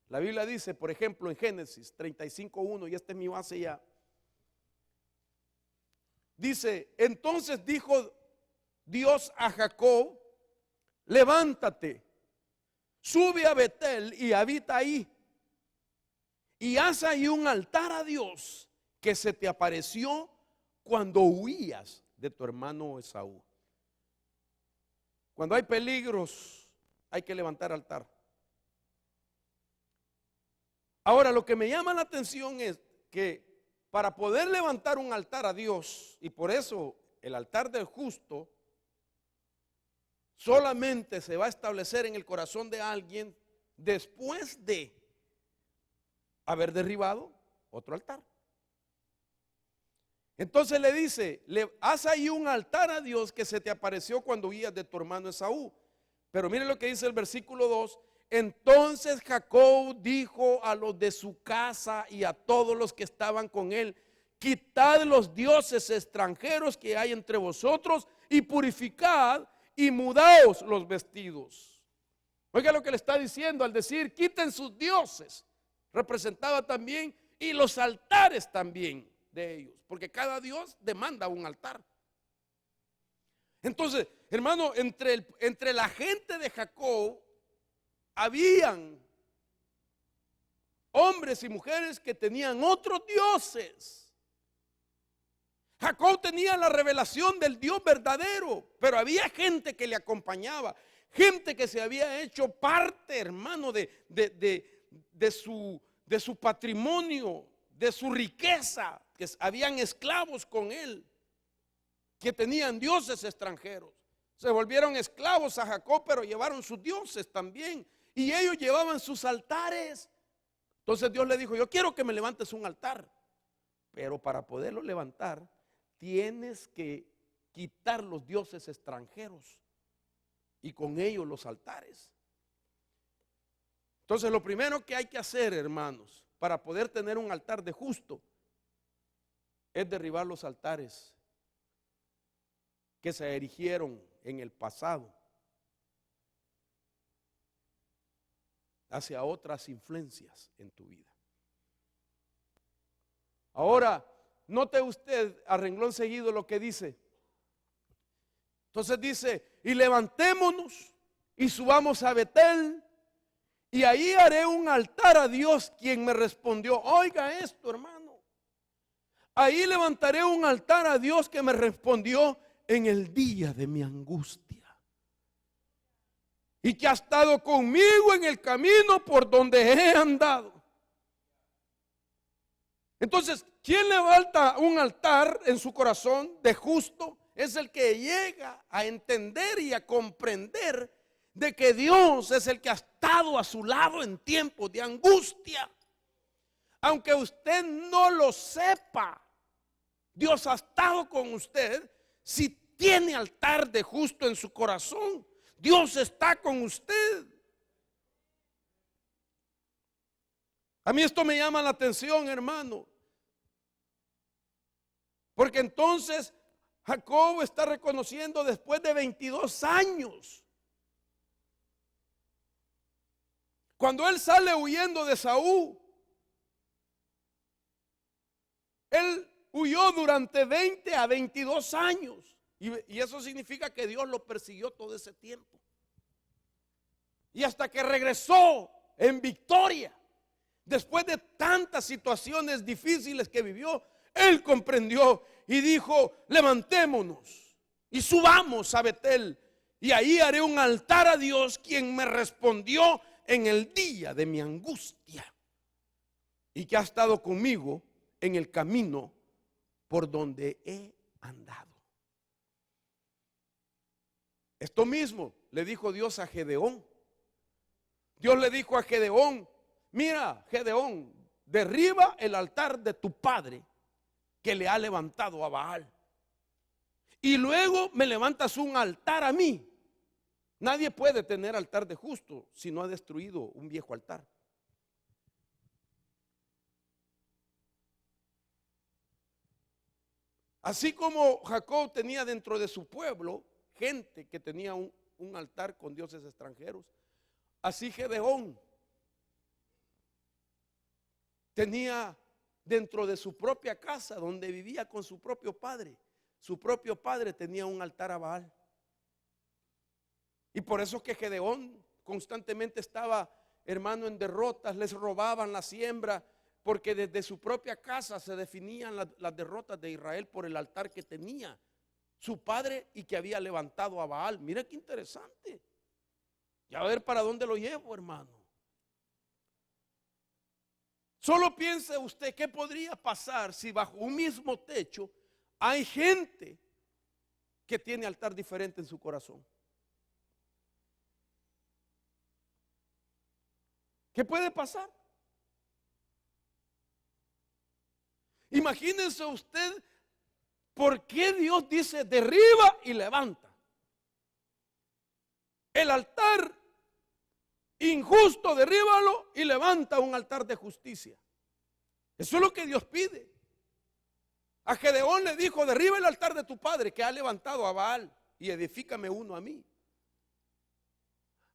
La Biblia dice, por ejemplo, en Génesis 35:1, y esta es mi base ya. Dice, entonces dijo Dios a Jacob, levántate, sube a Betel y habita ahí, y haz ahí un altar a Dios que se te apareció cuando huías de tu hermano Esaú. Cuando hay peligros, hay que levantar altar. Ahora, lo que me llama la atención es que para poder levantar un altar a Dios, y por eso el altar del justo solamente se va a establecer en el corazón de alguien después de haber derribado otro altar. Entonces le dice, haz ahí un altar a Dios que se te apareció cuando huías de tu hermano Esaú. Pero mire lo que dice el versículo 2. Entonces Jacob dijo a los de su casa y a todos los que estaban con él, quitad los dioses extranjeros que hay entre vosotros y purificad y mudaos los vestidos. Oiga lo que le está diciendo al decir, quiten sus dioses. Representaba también y los altares también de ellos, porque cada dios demanda un altar. Entonces, hermano, entre la gente de Jacob habían hombres y mujeres que tenían otros dioses. Jacob tenía la revelación del Dios verdadero, pero había gente que le acompañaba, gente que se había hecho parte, hermano, de su patrimonio, de su riqueza, que habían esclavos con él, que tenían dioses extranjeros. Se volvieron esclavos a Jacob, pero llevaron sus dioses también. Y ellos llevaban sus altares. Entonces Dios le dijo, yo quiero que me levantes un altar. Pero para poderlo levantar, tienes que quitar los dioses extranjeros y con ellos los altares. Entonces lo primero que hay que hacer, hermanos, para poder tener un altar de justo, es derribar los altares que se erigieron en el pasado hacia otras influencias en tu vida. Ahora, note usted a renglón seguido lo que dice. Entonces dice, y levantémonos y subamos a Betel, y ahí haré un altar a Dios, quien me respondió. Oiga esto, hermano. ahí levantaré un altar a Dios que me respondió en el día de mi angustia y que ha estado conmigo en el camino por donde he andado. Entonces, ¿quién levanta un altar en su corazón de justo? Es el que llega a entender y a comprender de que Dios es el que ha estado a su lado en tiempos de angustia. Aunque usted no lo sepa, Dios ha estado con usted. Si tiene altar de justo en su corazón, Dios está con usted. A mí esto me llama la atención, hermano, porque entonces Jacob está reconociendo después de 22 años, cuando él sale huyendo de Saúl, él huyó durante 20 a 22 años. Y eso significa que Dios lo persiguió todo ese tiempo. Y hasta que regresó en victoria, después de tantas situaciones difíciles que vivió, él comprendió y dijo: levantémonos y subamos a Betel, y ahí haré un altar a Dios, quien me respondió en el día de mi angustia y que ha estado conmigo en el camino por donde he andado. Esto mismo le dijo Dios a Gedeón. Dios le dijo a Gedeón: mira, Gedeón, derriba el altar de tu padre que le ha levantado a Baal, y luego me levantas un altar a mí. Nadie puede tener altar de justo si no ha destruido un viejo altar. Así como Jacob tenía dentro de su pueblo gente que tenía un altar con dioses extranjeros, así Gedeón tenía dentro de su propia casa, donde vivía con su propio padre tenía un altar a Baal. Y por eso es que Gedeón constantemente estaba, hermano, en derrotas. Les robaban la siembra, porque desde su propia casa se definían las derrotas de Israel por el altar que tenía su padre y que había levantado a Baal. Mira qué interesante. Y a ver para dónde lo llevo, hermano. Solo piense usted qué podría pasar si bajo un mismo techo hay gente que tiene altar diferente en su corazón. ¿Qué puede pasar? Imagínense usted por qué Dios dice derriba y levanta. El altar injusto, derríbalo y levanta un altar de justicia. Eso es lo que Dios pide. A Gedeón le dijo: derriba el altar de tu padre que ha levantado a Baal y edifícame uno a mí.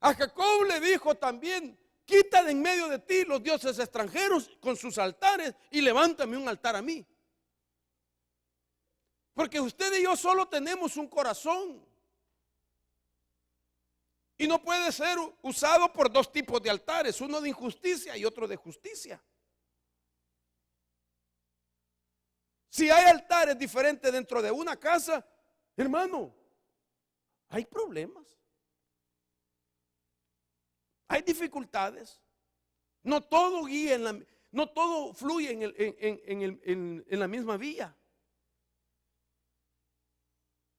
A Jacob le dijo también: quita de en medio de ti los dioses extranjeros con sus altares y levántame un altar a mí. Porque usted y yo solo tenemos un corazón y no puede ser usado por dos tipos de altares, uno de injusticia y otro de justicia. Si hay altares diferentes dentro de una casa, hermano, hay problemas, hay dificultades. No todo guía no todo fluye en la misma vía.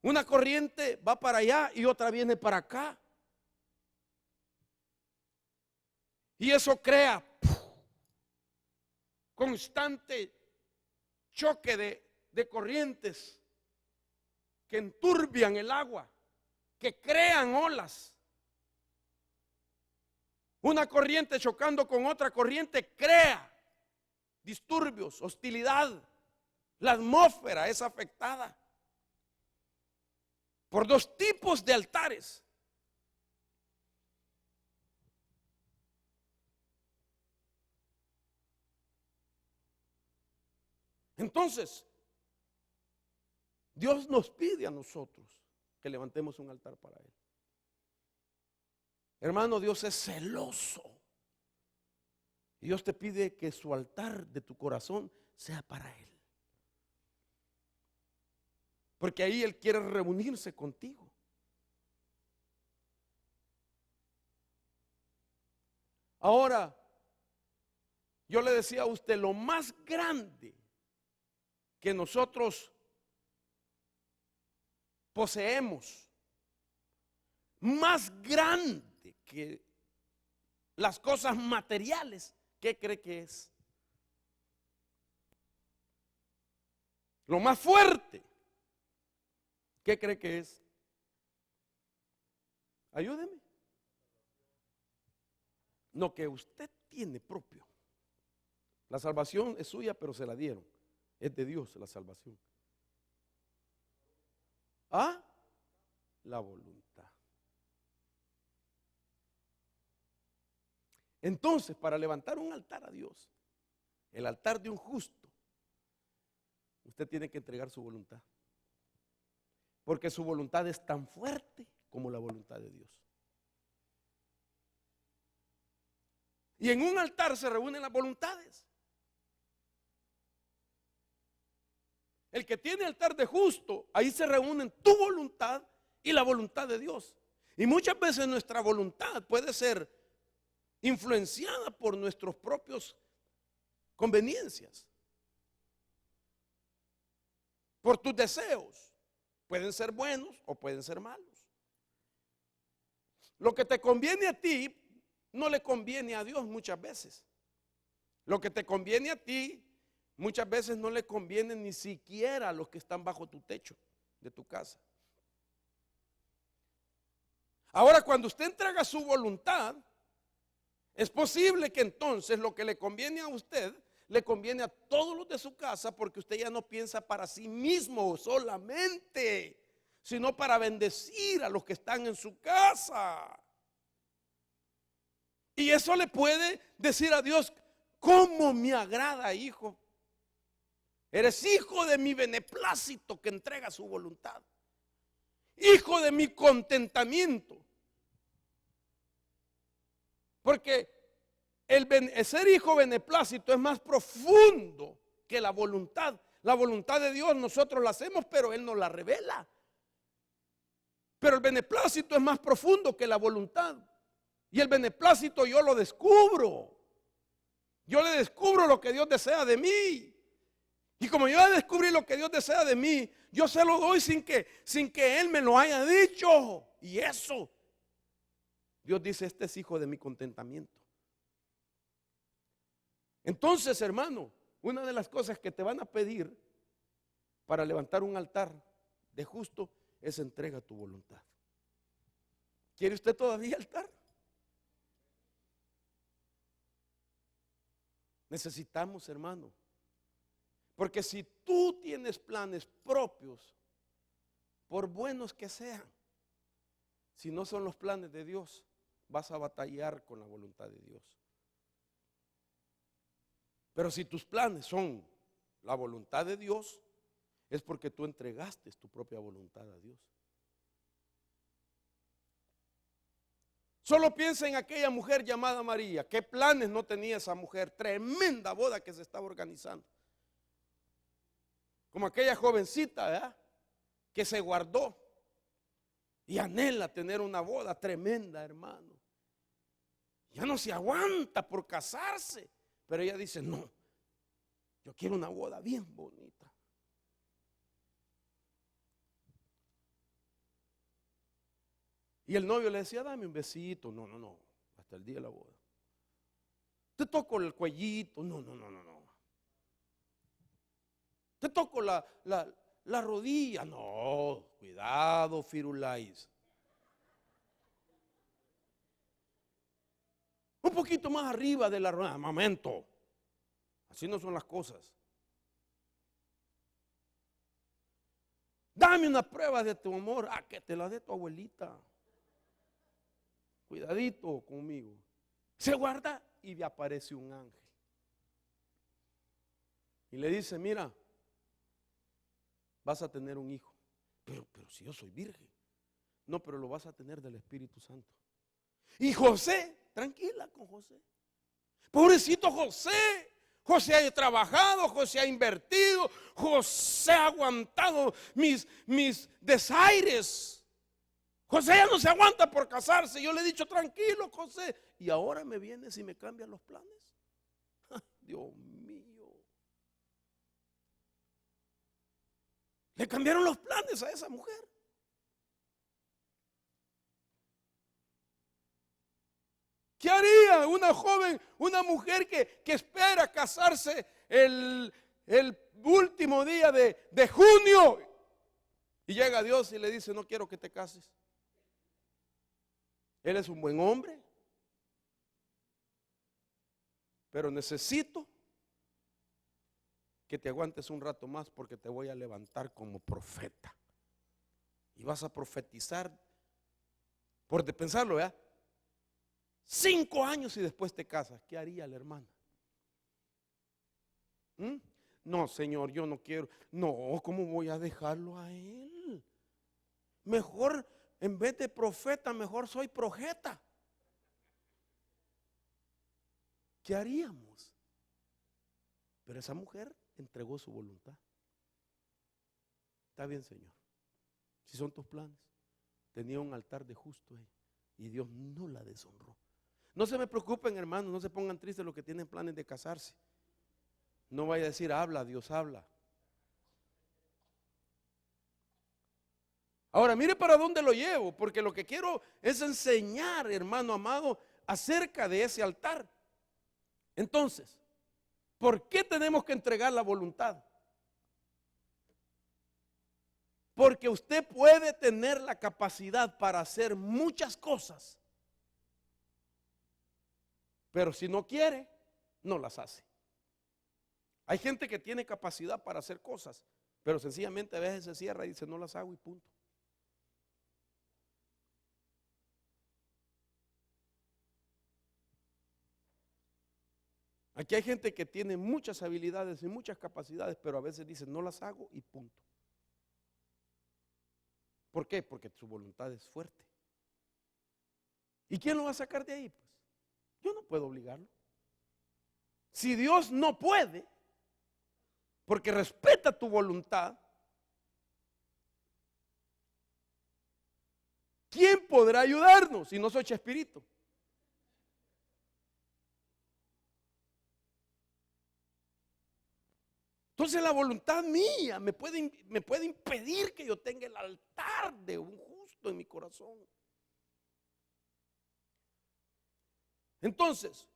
Una corriente va para allá y otra viene para acá. Y eso crea constante choque de corrientes que enturbian el agua, que crean olas. Una corriente chocando con otra corriente crea disturbios, hostilidad. La atmósfera es afectada por dos tipos de altares. Entonces, Dios nos pide a nosotros que levantemos un altar para Él. Hermano, Dios es celoso. Y Dios te pide que su altar de tu corazón sea para Él. porque ahí Él quiere reunirse contigo. Ahora, yo le decía a usted, lo más grande que nosotros poseemos, más grande que las cosas materiales, ¿qué cree que es? Lo más fuerte, ¿qué cree que es? Ayúdeme. Lo que usted tiene propio. La salvación es suya, pero se la dieron. Es de Dios la salvación. ¿Ah? La voluntad. Entonces, para levantar un altar a Dios, el altar de un justo, usted tiene que entregar su voluntad. Porque su voluntad es tan fuerte como la voluntad de Dios. Y en un altar se reúnen las voluntades. El que tiene altar de justo, ahí se reúnen tu voluntad y la voluntad de Dios. Y muchas veces nuestra voluntad puede ser influenciada por nuestros propios conveniencias, por tus deseos. Pueden ser buenos o pueden ser malos. Lo que te conviene a ti no le conviene a Dios muchas veces. Lo que te conviene a ti muchas veces no le conviene ni siquiera a los que están bajo tu techo de tu casa. Ahora, cuando usted entrega su voluntad, es posible que entonces lo que le conviene a usted le conviene a todos los de su casa, porque usted ya no piensa para sí mismo solamente, sino para bendecir a los que están en su casa. Y eso le puede decir a Dios: ¿cómo me agrada, hijo? Eres hijo de mi beneplácito que entrega su voluntad, hijo de mi contentamiento. Porque el ser hijo beneplácito es más profundo que la voluntad. La voluntad de Dios nosotros la hacemos, pero Él nos la revela. Pero el beneplácito es más profundo que la voluntad. Y el beneplácito yo lo descubro. Yo le descubro lo que Dios desea de mí. Y como yo ya descubrí lo que Dios desea de mí, yo se lo doy sin que Él me lo haya dicho. Y eso, Dios dice: este es hijo de mi contentamiento. Entonces, hermano, una de las cosas que te van a pedir para levantar un altar de justo es: entrega tu voluntad. ¿Quiere usted todavía altar? Necesitamos, hermano, porque si tú tienes planes propios, por buenos que sean, si no son los planes de Dios, vas a batallar con la voluntad de Dios. Pero si tus planes son la voluntad de Dios, es porque tú entregaste tu propia voluntad a Dios. Solo piensa en aquella mujer llamada María. ¿Qué planes no tenía esa mujer? Tremenda boda que se estaba organizando. Como aquella jovencita, ¿verdad?, que se guardó y anhela tener una boda tremenda, hermano. Ya no se aguanta por casarse, pero ella dice: no, yo quiero una boda bien bonita. Y el novio le decía: dame un besito. No, no, no, hasta el día de la boda. Te toco el cuellito. No, no, no, no, no. Te toco la rodilla. No, cuidado, Firulais. Un poquito más arriba de la rodilla. Momento. Así no son las cosas. Dame una prueba de tu amor. Ah, que te la dé tu abuelita. Cuidadito conmigo. Se guarda y le aparece un ángel. Y le dice: mira, vas a tener un hijo. Pero si yo soy virgen. No, pero lo vas a tener del Espíritu Santo. Y José, tranquila con José. Pobrecito José. José ha trabajado, José ha invertido, José ha aguantado mis desaires. José ya no se aguanta por casarse. Yo le he dicho, tranquilo, José. Y ahora me vienes y me cambian los planes. Dios mío. Le cambiaron los planes a esa mujer. ¿Qué haría una joven, una mujer que espera casarse el último día de junio? Y llega Dios y le dice, no quiero que te cases. Él es un buen hombre, pero necesito que te aguantes un rato más porque te voy a levantar como profeta. Y vas a profetizar, por de pensarlo, ¿verdad? 5 años y después te casas. ¿Qué haría la hermana? No, Señor, yo no quiero. No, ¿cómo voy a dejarlo a él? Mejor, en vez de profeta, mejor soy projeta. ¿Qué haríamos? Pero esa mujer entregó su voluntad. Está bien, Señor. Si son tus planes. Tenía un altar de justo ahí y Dios no la deshonró. No se me preocupen, hermanos, no se pongan tristes los que tienen planes de casarse. No vaya a decir, habla, Dios habla. Ahora, mire para dónde lo llevo, porque lo que quiero es enseñar, hermano amado, acerca de ese altar. Entonces, ¿por qué tenemos que entregar la voluntad? Porque usted puede tener la capacidad para hacer muchas cosas, pero si no quiere, no las hace. Hay gente que tiene capacidad para hacer cosas, pero sencillamente a veces se cierra y dice, no las hago y punto. Aquí hay gente que tiene muchas habilidades y muchas capacidades, pero a veces dice, no las hago y punto. ¿Por qué? Porque su voluntad es fuerte. ¿Y quién lo va a sacar de ahí? Pues yo no puedo obligarlo. Si Dios no puede, porque respeta tu voluntad, ¿quién podrá ayudarnos si no soy Chespirito? Entonces la voluntad mía me puede impedir que yo tenga el altar de un justo en mi corazón. Entonces,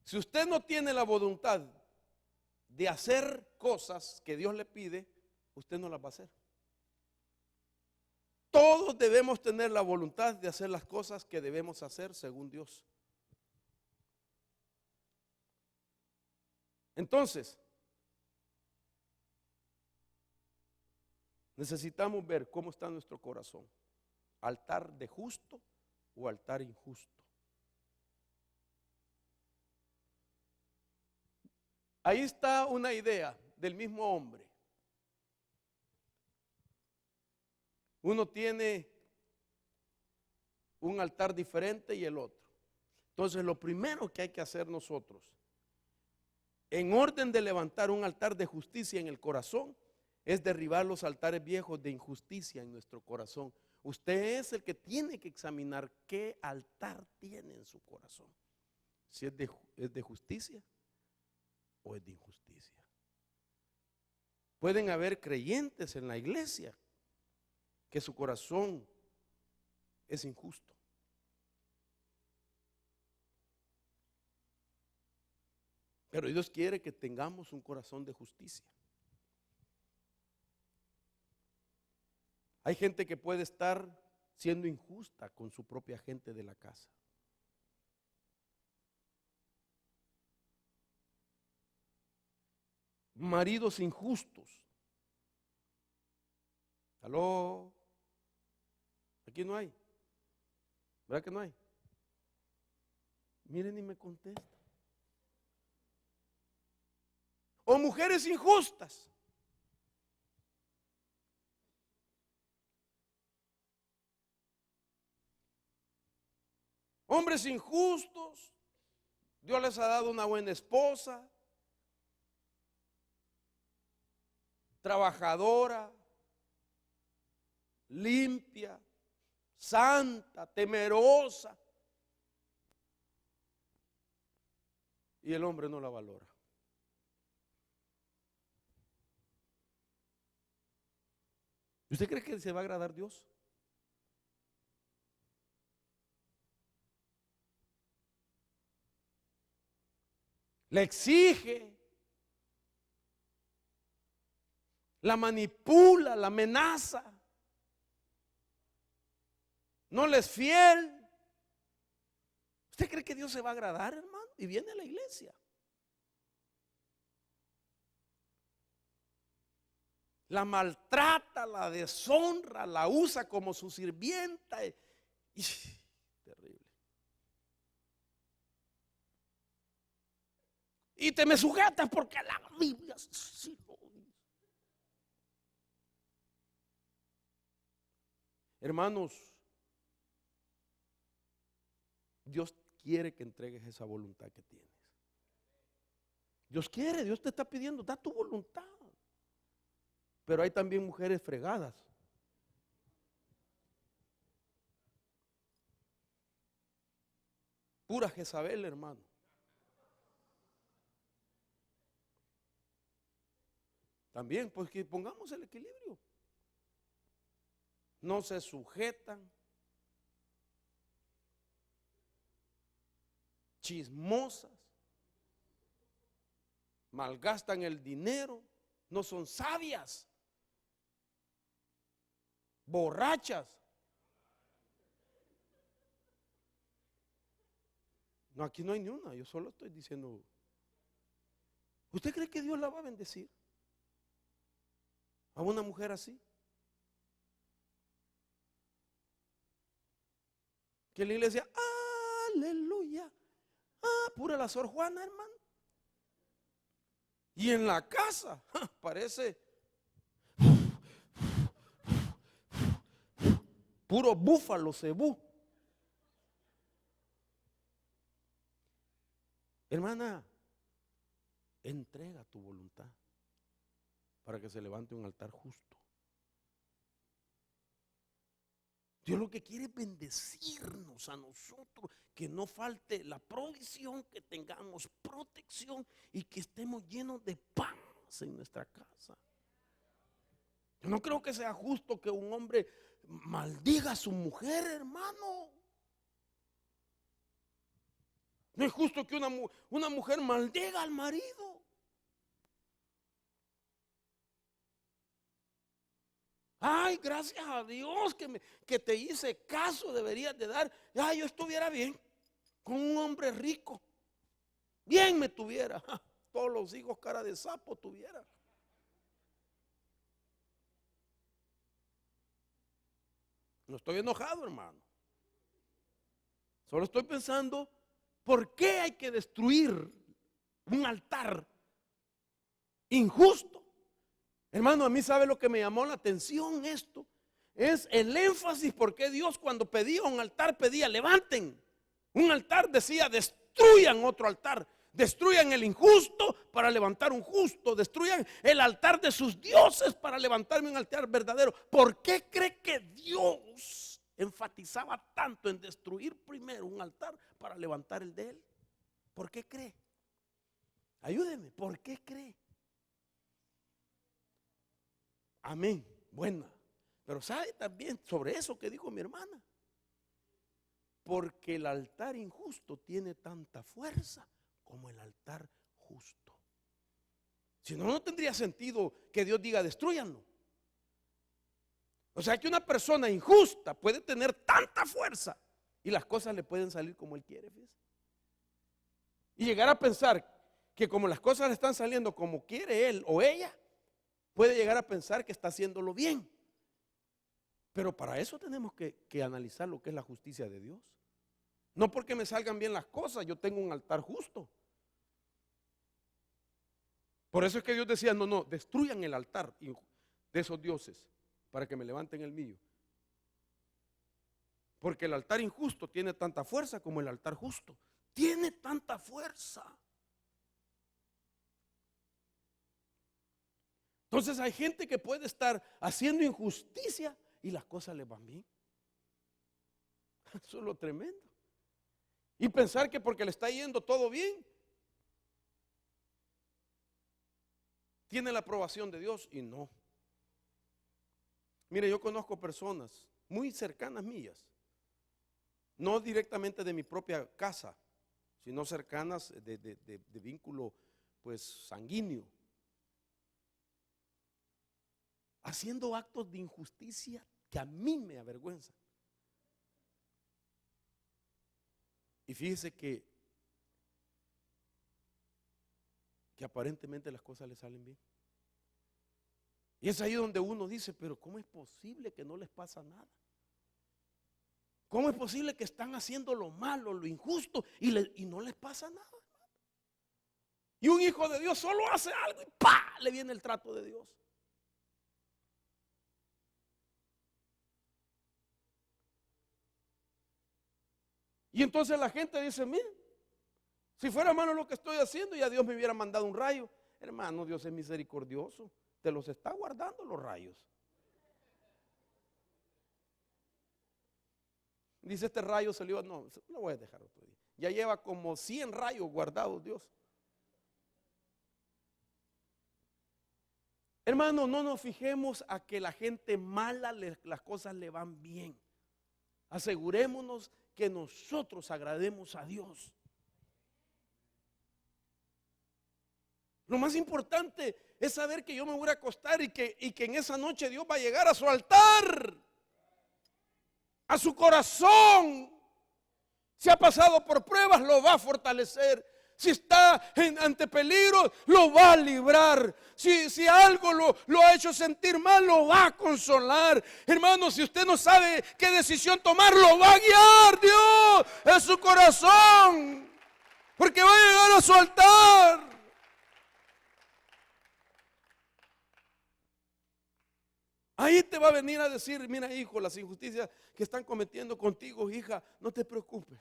si usted no tiene la voluntad de hacer cosas que Dios le pide, usted no las va a hacer. Todos debemos tener la voluntad de hacer las cosas que debemos hacer según Dios. Entonces, necesitamos ver cómo está nuestro corazón. ¿Altar de justo o altar injusto? Ahí está una idea del mismo hombre. Uno tiene un altar diferente y el otro. Entonces, lo primero que hay que hacer nosotros, en orden de levantar un altar de justicia en el corazón, es derribar los altares viejos de injusticia en nuestro corazón. Usted es el que tiene que examinar qué altar tiene en su corazón. Si es de justicia o es de injusticia. Pueden haber creyentes en la iglesia que su corazón es injusto. Pero Dios quiere que tengamos un corazón de justicia. Hay gente que puede estar siendo injusta con su propia gente de la casa. Maridos injustos. ¿Aló? Aquí no hay. ¿Verdad que no hay? Miren y me contesta. O mujeres injustas. Hombres injustos. Dios les ha dado una buena esposa, trabajadora, limpia, santa, temerosa. Y el hombre no la valora. ¿Usted cree que se va a agradar Dios? Le exige, la manipula, la amenaza, no le es fiel. ¿Usted cree que Dios se va a agradar, hermano? Y viene a la iglesia. La maltrata, la deshonra, la usa como su sirvienta. Terrible. Y te me sujetas porque la Biblia sí lo dice. Hermanos, Dios quiere que entregues esa voluntad que tienes. Dios quiere, Dios te está pidiendo, da tu voluntad. Pero hay también mujeres fregadas. Pura Jezabel, hermano. También, pues que pongamos el equilibrio. No se sujetan, chismosas, malgastan el dinero, no son sabias, borrachas. No, aquí no hay ni una, yo solo estoy diciendo. ¿Usted cree que Dios la va a bendecir? ¿A una mujer así? Que la iglesia, aleluya, pura la Sor Juana, hermano. Y en la casa, parece puro búfalo cebú. Hermana, entrega tu voluntad para que se levante un altar justo. Dios lo que quiere es bendecirnos a nosotros, que no falte la provisión, que tengamos protección y que estemos llenos de paz en nuestra casa. Yo no creo que sea justo que un hombre maldiga a su mujer, hermano. No es justo que una mujer maldiga al marido. Ay, gracias a Dios que te hice caso, deberías de dar. Ay, yo estuviera bien con un hombre rico. Bien me tuviera. Todos los hijos cara de sapo tuviera. No estoy enojado, hermano. Solo estoy pensando, ¿por qué hay que destruir un altar injusto? Hermano, a mí sabe lo que me llamó la atención esto. Es el énfasis porque Dios cuando pedía un altar pedía levanten. Un altar decía destruyan otro altar. Destruyan el injusto para levantar un justo. Destruyan el altar de sus dioses para levantarme un altar verdadero. ¿Por qué cree que Dios enfatizaba tanto en destruir primero un altar para levantar el de él? ¿Por qué cree? Ayúdeme, ¿por qué cree? Amén, buena. Pero sabe también sobre eso que dijo mi hermana. Porque el altar injusto tiene tanta fuerza como el altar justo. Si no, no tendría sentido que Dios diga destruyanlo. O sea que una persona injusta puede tener tanta fuerza y las cosas le pueden salir como él quiere, fíjese. Y llegar a pensar que como las cosas le están saliendo como quiere él o ella, puede llegar a pensar que está haciéndolo bien. Pero para eso tenemos que analizar lo que es la justicia de Dios. No porque me salgan bien las cosas, yo tengo un altar justo. Por eso es que Dios decía, no, destruyan el altar de esos dioses para que me levanten el mío. Porque el altar injusto tiene tanta fuerza como el altar justo. Tiene tanta fuerza. Entonces hay gente que puede estar haciendo injusticia y las cosas le van bien. Eso es lo tremendo. Y pensar que porque le está yendo todo bien, tiene la aprobación de Dios, y no. Mire, yo conozco personas muy cercanas mías, no directamente de mi propia casa, sino cercanas de vínculo pues sanguíneo, haciendo actos de injusticia que a mí me avergüenzan. Y fíjese que aparentemente las cosas le salen bien. Y es ahí donde uno dice, pero ¿cómo es posible que no les pasa nada? ¿Cómo es posible que están haciendo lo malo, lo injusto y no les pasa nada? Y un hijo de Dios solo hace algo y ¡pa! Le viene el trato de Dios. Y entonces la gente dice, mira, si fuera malo lo que estoy haciendo, ya Dios me hubiera mandado un rayo. Hermano, Dios es misericordioso, te los está guardando los rayos. Dice, este rayo se le iba, no, lo voy a dejar otro día. Ya lleva como 100 rayos guardados Dios. Hermano, no nos fijemos a que la gente mala las cosas le van bien. Asegurémonos que nosotros agrademos a Dios. Lo más importante es saber que yo me voy a acostar y que en esa noche Dios va a llegar a su altar, a su corazón. Si ha pasado por pruebas, lo va a fortalecer. Si está ante peligro, lo va a librar. Si algo lo ha hecho sentir mal, lo va a consolar. Hermano, si usted no sabe qué decisión tomar, lo va a guiar Dios en su corazón, porque va a llegar a su altar. Ahí te va a venir a decir, mira hijo, las injusticias que están cometiendo contigo, hija, no te preocupes.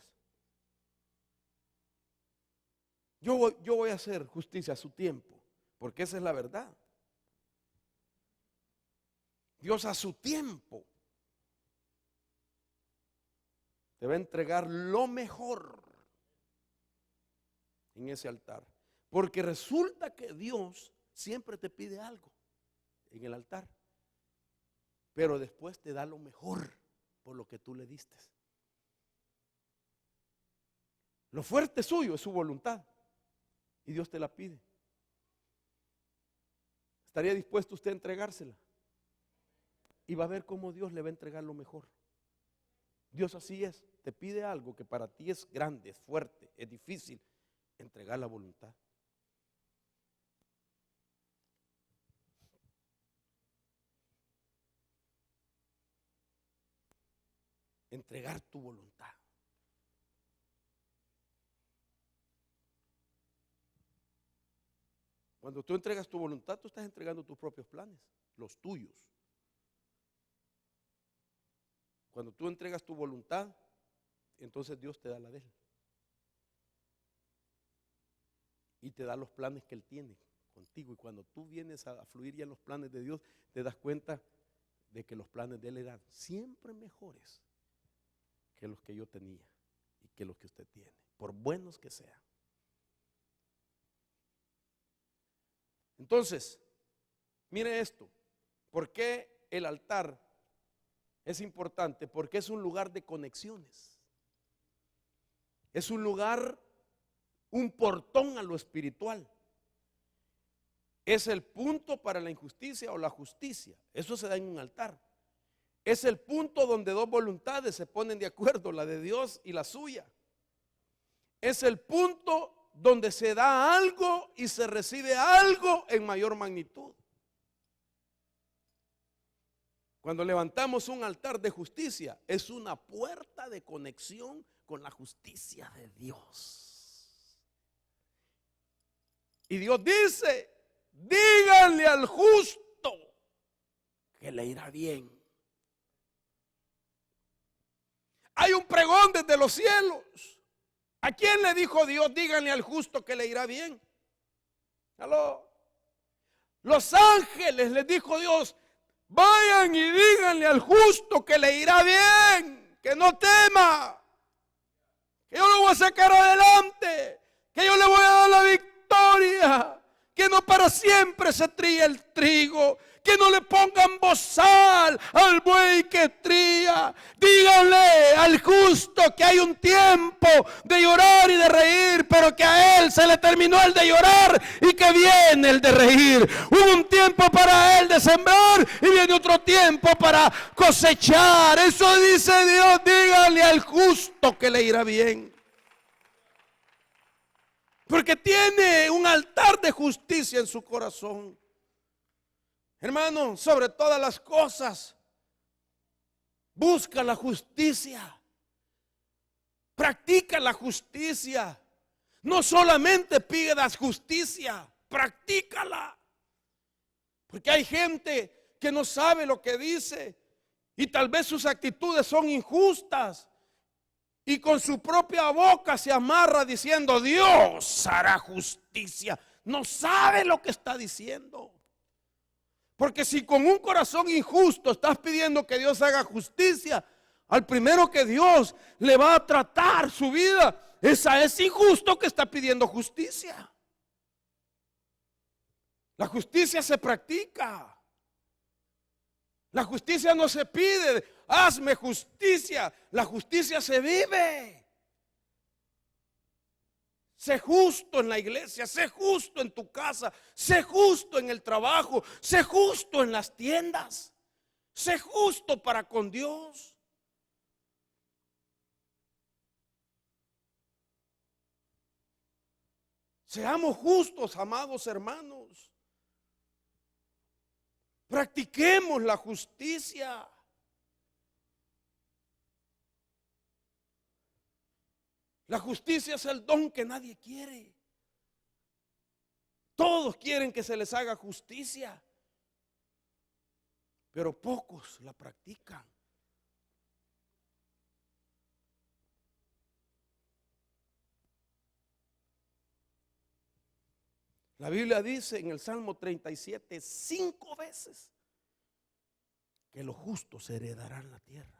Yo voy a hacer justicia a su tiempo, porque esa es la verdad. Dios a su tiempo te va a entregar lo mejor en ese altar. Porque resulta que Dios siempre te pide algo en el altar, pero después te da lo mejor por lo que tú le diste. Lo fuerte suyo es su voluntad. Y Dios te la pide. ¿Estaría dispuesto usted a entregársela? Y va a ver cómo Dios le va a entregar lo mejor. Dios así es. Te pide algo que para ti es grande, es fuerte, es difícil. Entregar la voluntad. Entregar tu voluntad. Cuando tú entregas tu voluntad, tú estás entregando tus propios planes, los tuyos. Cuando tú entregas tu voluntad, entonces Dios te da la de Él. Y te da los planes que Él tiene contigo. Y cuando tú vienes a fluir ya en los planes de Dios, te das cuenta de que los planes de Él eran siempre mejores que los que yo tenía y que los que usted tiene, por buenos que sean. Entonces, mire esto, ¿por qué el altar es importante? Porque es un lugar de conexiones, es un lugar, un portón a lo espiritual, es el punto para la injusticia o la justicia, eso se da en un altar, es el punto donde dos voluntades se ponen de acuerdo, la de Dios y la suya, es el punto donde se da algo y se recibe algo en mayor magnitud. Cuando levantamos un altar de justicia, es una puerta de conexión con la justicia de Dios. Y Dios dice, díganle al justo que le irá bien. Hay un pregón desde los cielos. ¿A quién le dijo Dios, díganle al justo que le irá bien? ¿Aló? Los ángeles, les dijo Dios, vayan y díganle al justo que le irá bien, que no tema, que yo lo voy a sacar adelante, que yo le voy a dar la victoria, que no para siempre se trilla el trigo, que no le pongan bozal al buey que trilla. Díganle al justo que hay un tiempo de llorar y de reír, pero que a él se le terminó el de llorar y que viene el de reír. Hubo un tiempo para él de sembrar y viene otro tiempo para cosechar. Eso dice Dios, díganle al justo que le irá bien. Porque tiene un altar de justicia en su corazón. Hermano, sobre todas las cosas, busca la justicia. Practica la justicia. No solamente pidas justicia, practícala. Porque hay gente que no sabe lo que dice y tal vez sus actitudes son injustas. Y con su propia boca se amarra diciendo, Dios hará justicia. No sabe lo que está diciendo. Porque si con un corazón injusto estás pidiendo que Dios haga justicia, al primero que Dios le va a tratar su vida es a ese injusto que está pidiendo justicia. La justicia se practica. La justicia no se pide, hazme justicia. La justicia se vive. Sé justo en la iglesia, sé justo en tu casa, sé justo en el trabajo, sé justo en las tiendas, sé justo para con Dios. Seamos justos, amados hermanos. Practiquemos la justicia. La justicia es el don que nadie quiere. Todos quieren que se les haga justicia, pero pocos la practican. La Biblia dice en el Salmo 37, 5 veces, que los justos heredarán la tierra.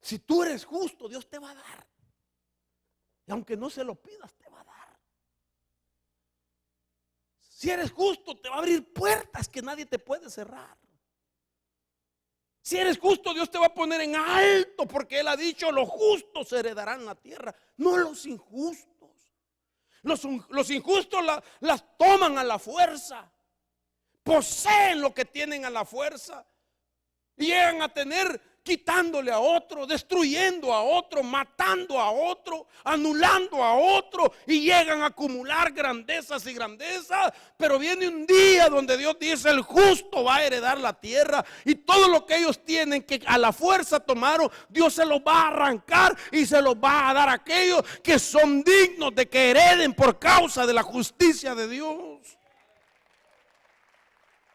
Si tú eres justo, Dios te va a dar. Y aunque no se lo pidas, te va a dar. Si eres justo, te va a abrir puertas que nadie te puede cerrar. Si eres justo, Dios te va a poner en alto, porque Él ha dicho, los justos heredarán la tierra, no los injustos. Los injustos las toman a la fuerza, poseen lo que tienen a la fuerza y llegan a tener, quitándole a otro, destruyendo a otro, matando a otro, anulando a otro, y llegan a acumular grandezas y grandezas. Pero viene un día donde Dios dice, el justo va a heredar la tierra, y todo lo que ellos tienen que a la fuerza tomaron, Dios se los va a arrancar y se los va a dar a aquellos que son dignos de que hereden por causa de la justicia de Dios.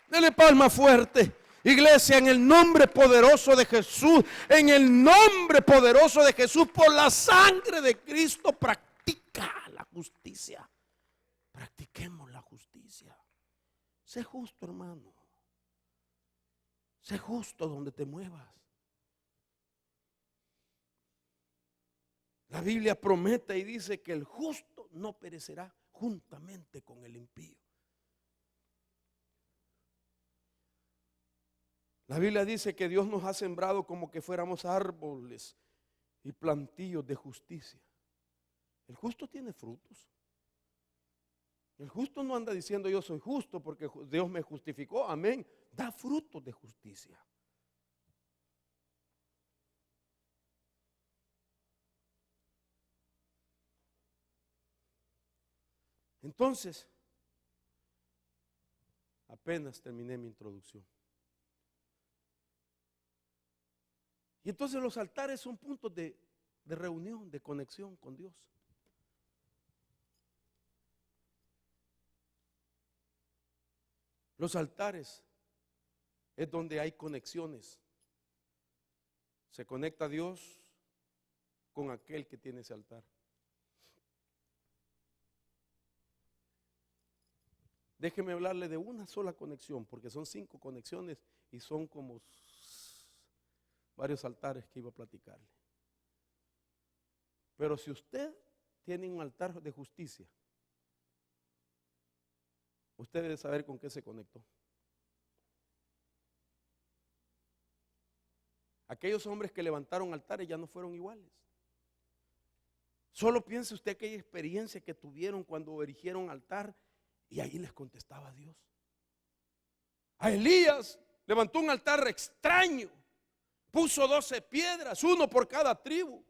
Dele palma fuerte. Iglesia, en el nombre poderoso de Jesús, en el nombre poderoso de Jesús, por la sangre de Cristo, practica la justicia. Practiquemos la justicia. Sé justo, hermano. Sé justo donde te muevas. La Biblia promete y dice que el justo no perecerá juntamente con el impío. La Biblia dice que Dios nos ha sembrado como que fuéramos árboles y plantillos de justicia. El justo tiene frutos. El justo no anda diciendo yo soy justo porque Dios me justificó. Amén. Da frutos de justicia. Entonces, apenas terminé mi introducción. Y entonces los altares son puntos de reunión, de conexión con Dios. Los altares es donde hay conexiones. Se conecta Dios con aquel que tiene ese altar. Déjeme hablarle de una sola conexión, porque son 5 conexiones y son como varios altares que iba a platicarle. Pero si usted tiene un altar de justicia, usted debe saber con qué se conectó. Aquellos hombres que levantaron altares ya no fueron iguales. Solo piense usted aquella experiencia que tuvieron cuando erigieron altar y ahí les contestaba Dios. A Elías levantó un altar extraño, puso 12 piedras, uno por cada tribu.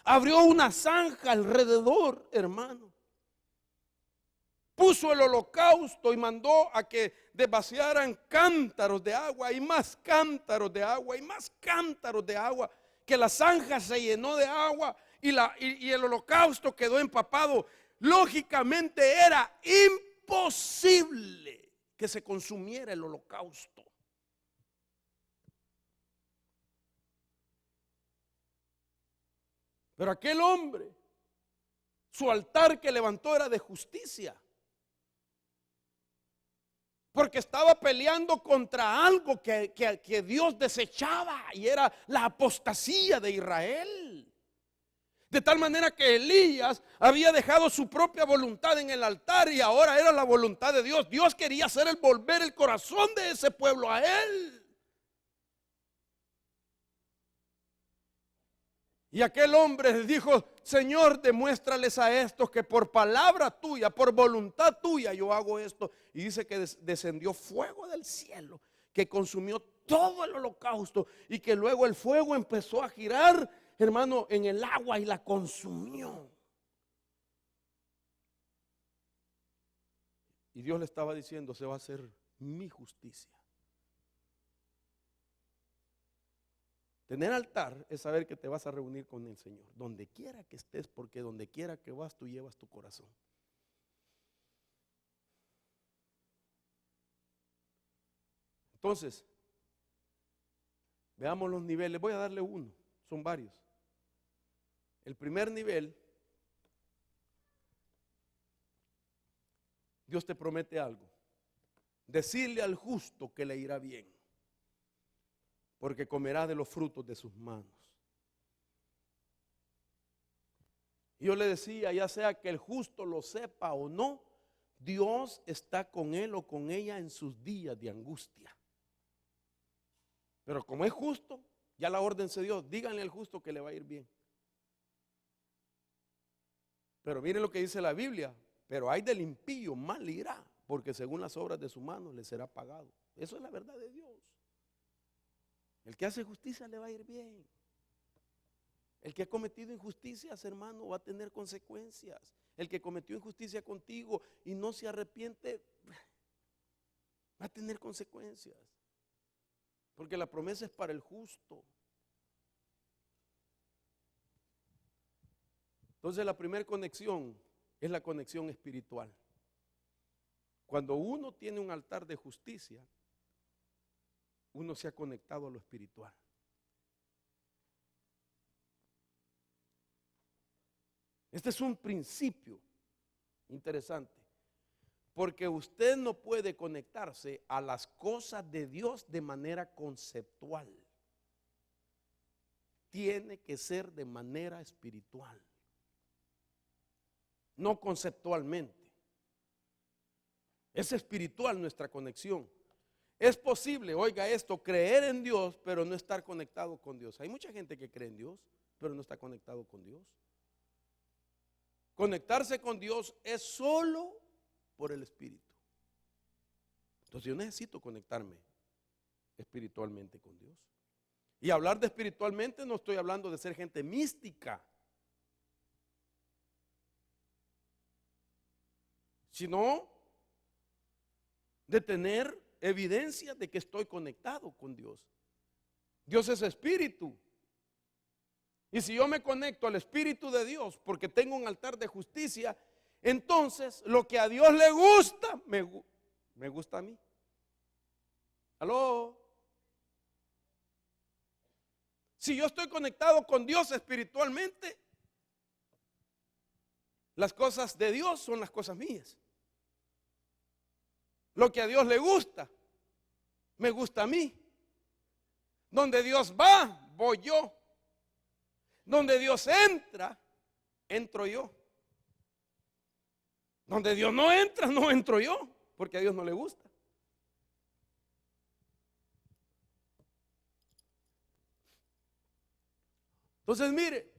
Abrió una zanja alrededor, hermano. Puso el holocausto y mandó a que desvaciaran cántaros de agua y más cántaros de agua y más cántaros de agua, que la zanja se llenó de agua y el holocausto quedó empapado. Lógicamente era imposible que se consumiera el holocausto. Pero aquel hombre, su altar que levantó era de justicia. Porque estaba peleando contra algo que Dios desechaba, y era la apostasía de Israel. De tal manera que Elías había dejado su propia voluntad en el altar y ahora era la voluntad de Dios. Dios quería hacer volver el corazón de ese pueblo a él. Y aquel hombre dijo: Señor, demuéstrales a estos que por palabra tuya, por voluntad tuya yo hago esto. Y dice que descendió fuego del cielo, que consumió todo el holocausto y que luego el fuego empezó a girar, hermano, en el agua y la consumió. Y Dios le estaba diciendo: se va a hacer mi justicia. Tener altar es saber que te vas a reunir con el Señor, donde quiera que estés, porque donde quiera que vas, tú llevas tu corazón. Entonces, veamos los niveles. Voy a darle uno, son varios. El primer nivel, Dios te promete algo: decirle al justo que le irá bien, porque comerá de los frutos de sus manos. Y yo le decía, ya sea que el justo lo sepa o no, Dios está con él o con ella en sus días de angustia. Pero como es justo, ya la orden se dio: díganle al justo que le va a ir bien. Pero miren lo que dice la Biblia: pero hay del impío, mal le irá, porque según las obras de su mano le será pagado. Eso es la verdad de Dios. El que hace justicia le va a ir bien. El que ha cometido injusticias, hermano, va a tener consecuencias. El que cometió injusticia contigo y no se arrepiente, va a tener consecuencias. Porque la promesa es para el justo. Entonces la primera conexión es la conexión espiritual. Cuando uno tiene un altar de justicia, uno se ha conectado a lo espiritual. Este es un principio interesante, porque usted no puede conectarse a las cosas de Dios de manera conceptual. Tiene que ser de manera espiritual, no conceptualmente. Es espiritual nuestra conexión. Es posible, oiga esto, creer en Dios, pero no estar conectado con Dios. Hay mucha gente que cree en Dios, pero no está conectado con Dios. Conectarse con Dios es solo por el Espíritu. Entonces yo necesito conectarme espiritualmente con Dios. Y hablar de espiritualmente no estoy hablando de ser gente mística, sino de tener evidencia de que estoy conectado con Dios. Dios es espíritu. Y si yo me conecto al Espíritu de Dios porque tengo un altar de justicia, entonces lo que a Dios le gusta, me gusta a mí. ¿Aló? Si yo estoy conectado con Dios espiritualmente, las cosas de Dios son las cosas mías. Lo que a Dios le gusta, me gusta a mí. Donde Dios va, voy yo. Donde Dios entra, entro yo. Donde Dios no entra, no entro yo, porque a Dios no le gusta. Entonces, mire,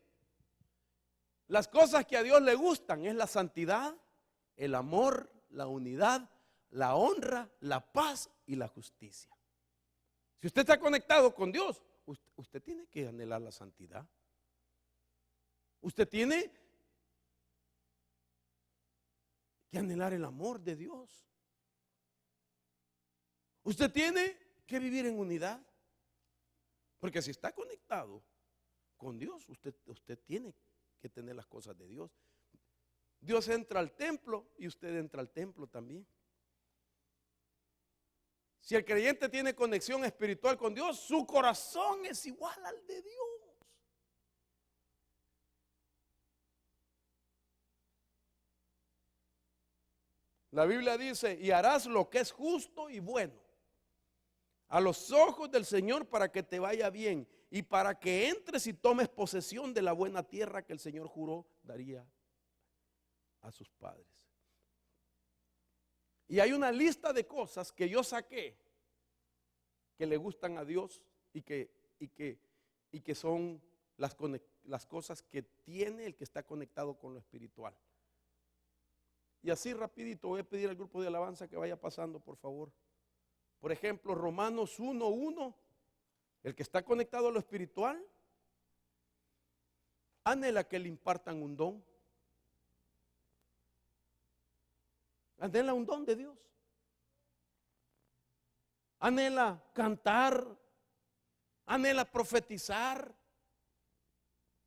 las cosas que a Dios le gustan es la santidad, el amor, la unidad, la honra, la paz y la justicia. Si usted está conectado con Dios, usted tiene que anhelar la santidad. Usted tiene que anhelar el amor de Dios. Usted tiene que vivir en unidad. Porque si está conectado con Dios, usted tiene que tener las cosas de Dios. Dios entra al templo y usted entra al templo también. Si el creyente tiene conexión espiritual con Dios, su corazón es igual al de Dios. La Biblia dice, y harás lo que es justo y bueno a los ojos del Señor para que te vaya bien y para que entres y tomes posesión de la buena tierra que el Señor juró daría a sus padres. Y hay una lista de cosas que yo saqué que le gustan a Dios y que son las cosas que tiene el que está conectado con lo espiritual. Y así rapidito voy a pedir al grupo de alabanza que vaya pasando, por favor. Por ejemplo, Romanos 1:1, el que está conectado a lo espiritual anhela que le impartan un don. Anhela un don de Dios. Anhela cantar, anhela profetizar,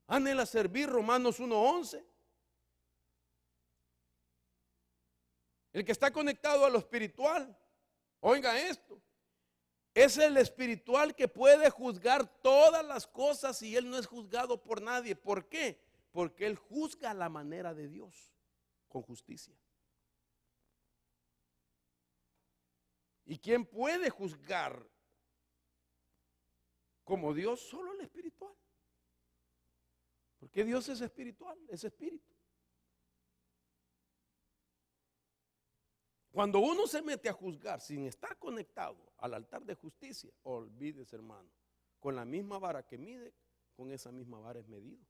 anhela servir. Romanos 1:11. El que está conectado a lo espiritual, oiga esto, es el espiritual que puede juzgar todas las cosas y él no es juzgado por nadie. ¿Por qué? Porque él juzga a la manera de Dios, con justicia. ¿Y quién puede juzgar como Dios? Solo el espiritual. Porque Dios es espiritual, es espíritu. Cuando uno se mete a juzgar sin estar conectado al altar de justicia, olvídese, hermano, con la misma vara que mide, con esa misma vara es medido.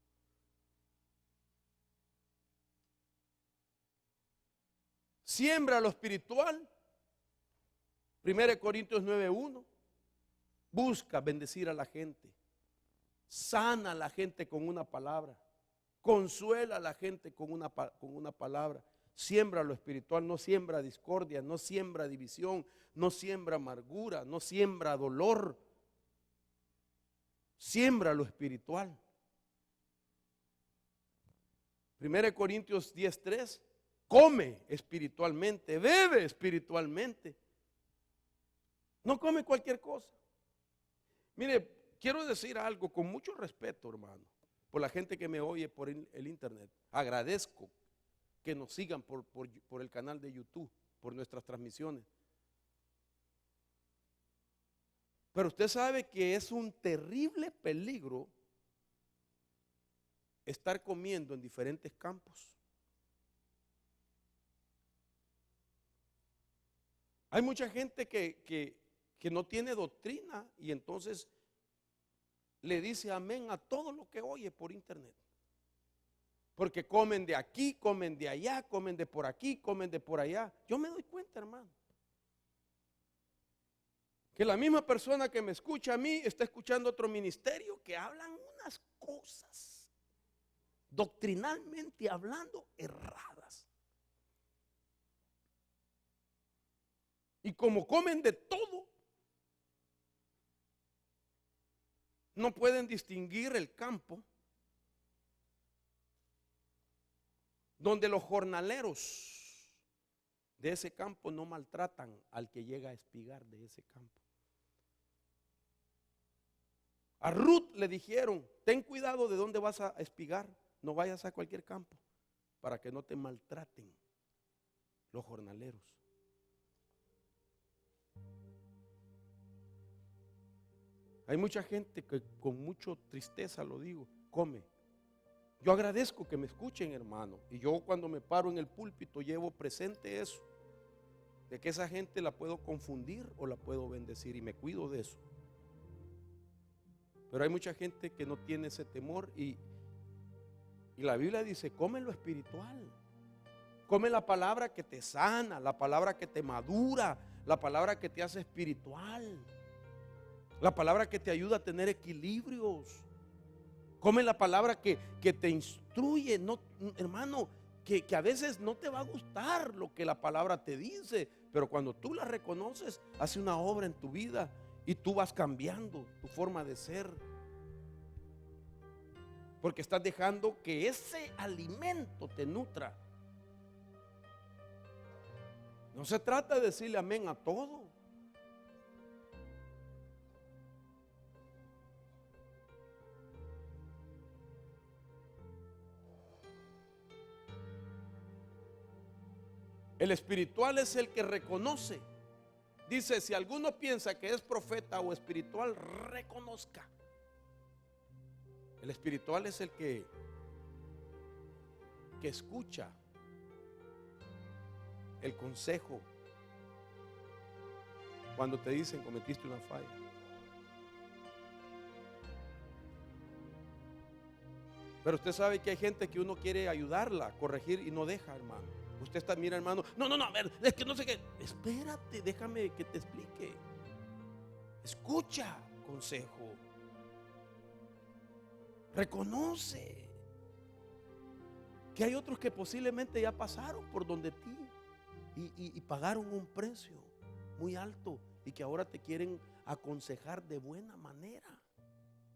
Siembra lo espiritual. 1 Corintios 9:1. Busca bendecir a la gente. Sana a la gente con una palabra. Consuela a la gente con una palabra. Siembra lo espiritual, no siembra discordia, no siembra división, no siembra amargura, no siembra dolor. Siembra lo espiritual. 1 Corintios 10:3. Come espiritualmente, bebe espiritualmente. No come cualquier cosa. Mire, quiero decir algo con mucho respeto, hermano, por la gente que me oye por el internet. Agradezco que nos sigan por el canal de YouTube, por nuestras transmisiones. Pero usted sabe que es un terrible peligro estar comiendo en diferentes campos. Hay mucha gente que no tiene doctrina y entonces le dice amén a todo lo que oye por internet. Porque comen de aquí, comen de allá, comen de por aquí, comen de por allá. Yo me doy cuenta, hermano, que la misma persona que me escucha a mí está escuchando otro ministerio que hablan unas cosas, doctrinalmente hablando, erradas. Y como comen de todo, no pueden distinguir el campo donde los jornaleros de ese campo no maltratan al que llega a espigar de ese campo. A Ruth le dijeron, ten cuidado de dónde vas a espigar, no vayas a cualquier campo para que no te maltraten los jornaleros. Hay mucha gente que con mucha tristeza lo digo, come. Yo agradezco que me escuchen, hermano, y yo cuando me paro en el púlpito llevo presente eso, de que esa gente la puedo confundir o la puedo bendecir, y me cuido de eso. Pero hay mucha gente que no tiene ese temor, y la Biblia dice, come lo espiritual, come la palabra que te sana, la palabra que te madura, la palabra que te hace espiritual, la palabra que te ayuda a tener equilibrios. Come la palabra que te instruye, no, hermano, que a veces no te va a gustar lo que la palabra te dice, pero cuando tú la reconoces, hace una obra en tu vida y tú vas cambiando tu forma de ser. Porque estás dejando que ese alimento te nutra. No se trata de decirle amén a todo. El espiritual es el que reconoce. Dice, si alguno piensa que es profeta o espiritual, reconozca. El espiritual es el que escucha el consejo cuando te dicen cometiste una falla. Pero usted sabe que hay gente que uno quiere ayudarla, corregir y no deja, hermano. Usted está, mira, hermano, no, a ver, es que no sé qué. Espérate, déjame que te explique. Escucha consejo. Reconoce que hay otros que posiblemente ya pasaron por donde ti y pagaron un precio muy alto y que ahora te quieren aconsejar de buena manera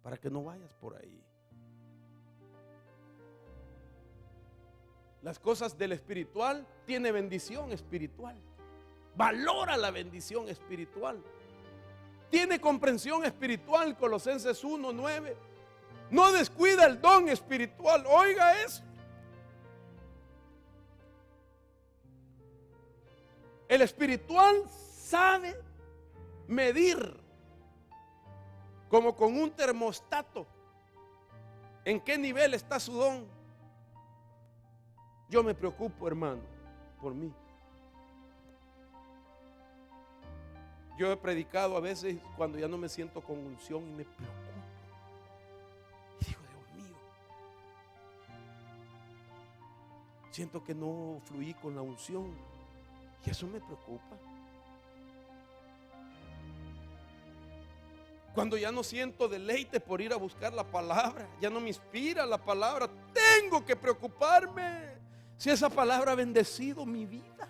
para que no vayas por ahí. Las cosas del espiritual tiene bendición espiritual. Valora la bendición espiritual. Tiene comprensión espiritual, Colosenses 1:9. No descuida el don espiritual. Oiga eso. El espiritual sabe medir, como con un termostato, en qué nivel está su don. Yo me preocupo, hermano, por mí. Yo he predicado a veces cuando ya no me siento con unción y me preocupo. Y digo, Dios mío, siento que no fluí con la unción y eso me preocupa. Cuando ya no siento deleite por ir a buscar la palabra, ya no me inspira la palabra, tengo que preocuparme. Si esa palabra ha bendecido mi vida,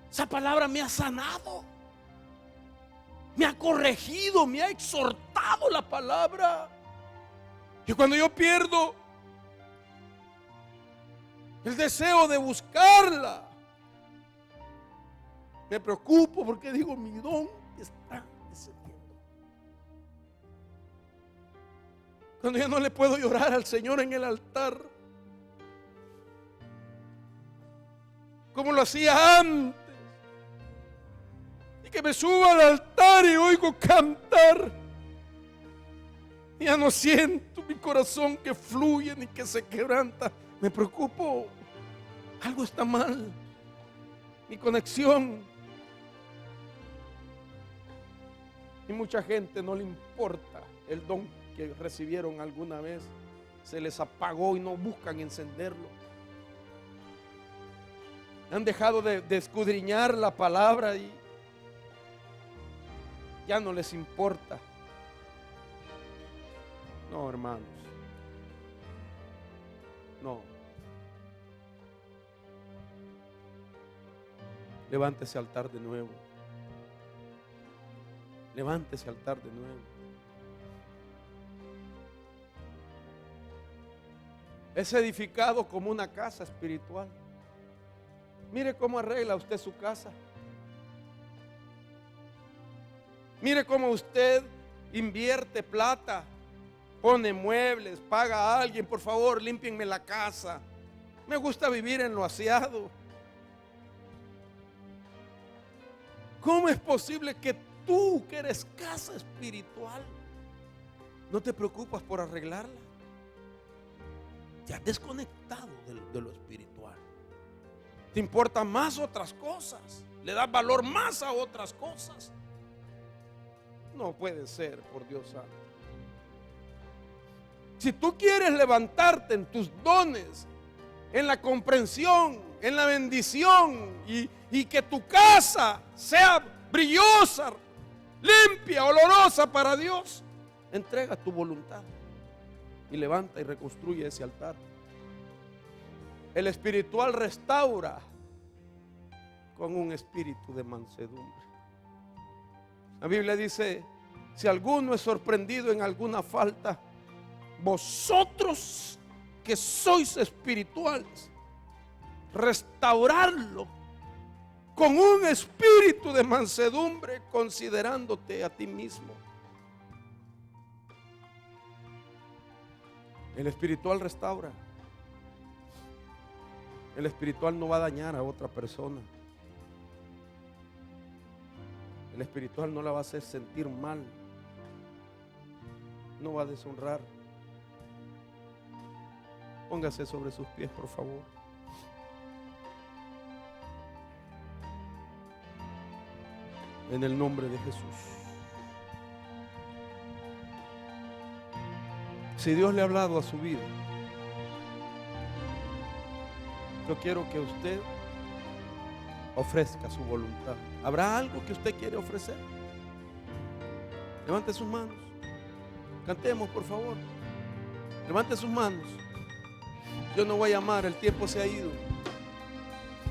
esa palabra me ha sanado, me ha corregido, me ha exhortado la palabra. Y cuando yo pierdo el deseo de buscarla, me preocupo porque digo, mi don está descendiendo. Cuando ya no le puedo llorar al Señor en el altar como lo hacía antes, y que me subo al altar y oigo cantar, y ya no siento mi corazón que fluye ni que se quebranta. Me preocupo, algo está mal, mi conexión. Y mucha gente no le importa el don que recibieron alguna vez, se les apagó y no buscan encenderlo. Han dejado de escudriñar la palabra y ya no les importa. No, hermanos, no. Levántese altar de nuevo. Levántese altar de nuevo. Es edificado como una casa espiritual. Mire cómo arregla usted su casa. Mire cómo usted invierte plata, pone muebles, paga a alguien, por favor, límpienme la casa. Me gusta vivir en lo aseado. ¿Cómo es posible que tú que eres casa espiritual, no te preocupas por arreglarla. Te has desconectado de lo espiritual. Te importan más otras cosas. Le das valor más a otras cosas. No puede ser, por Dios santo. Si tú quieres levantarte en tus dones, en la comprensión, en la bendición, y que tu casa sea brillosa, limpia, olorosa para Dios, entrega tu voluntad y levanta y reconstruye ese altar. El espiritual restaura con un espíritu de mansedumbre. La Biblia dice: si alguno es sorprendido en alguna falta, vosotros que sois espirituales, restaurarlo con un espíritu de mansedumbre, considerándote a ti mismo. El espiritual restaura. El espiritual no va a dañar a otra persona. El espiritual no la va a hacer sentir mal. No va a deshonrar. Póngase sobre sus pies, por favor. En el nombre de Jesús. Si Dios le ha hablado a su vida, yo quiero que usted ofrezca su voluntad. ¿Habrá algo que usted quiere ofrecer? Levante sus manos. Cantemos, por favor. Levante sus manos. Yo no voy a llamar, el tiempo se ha ido.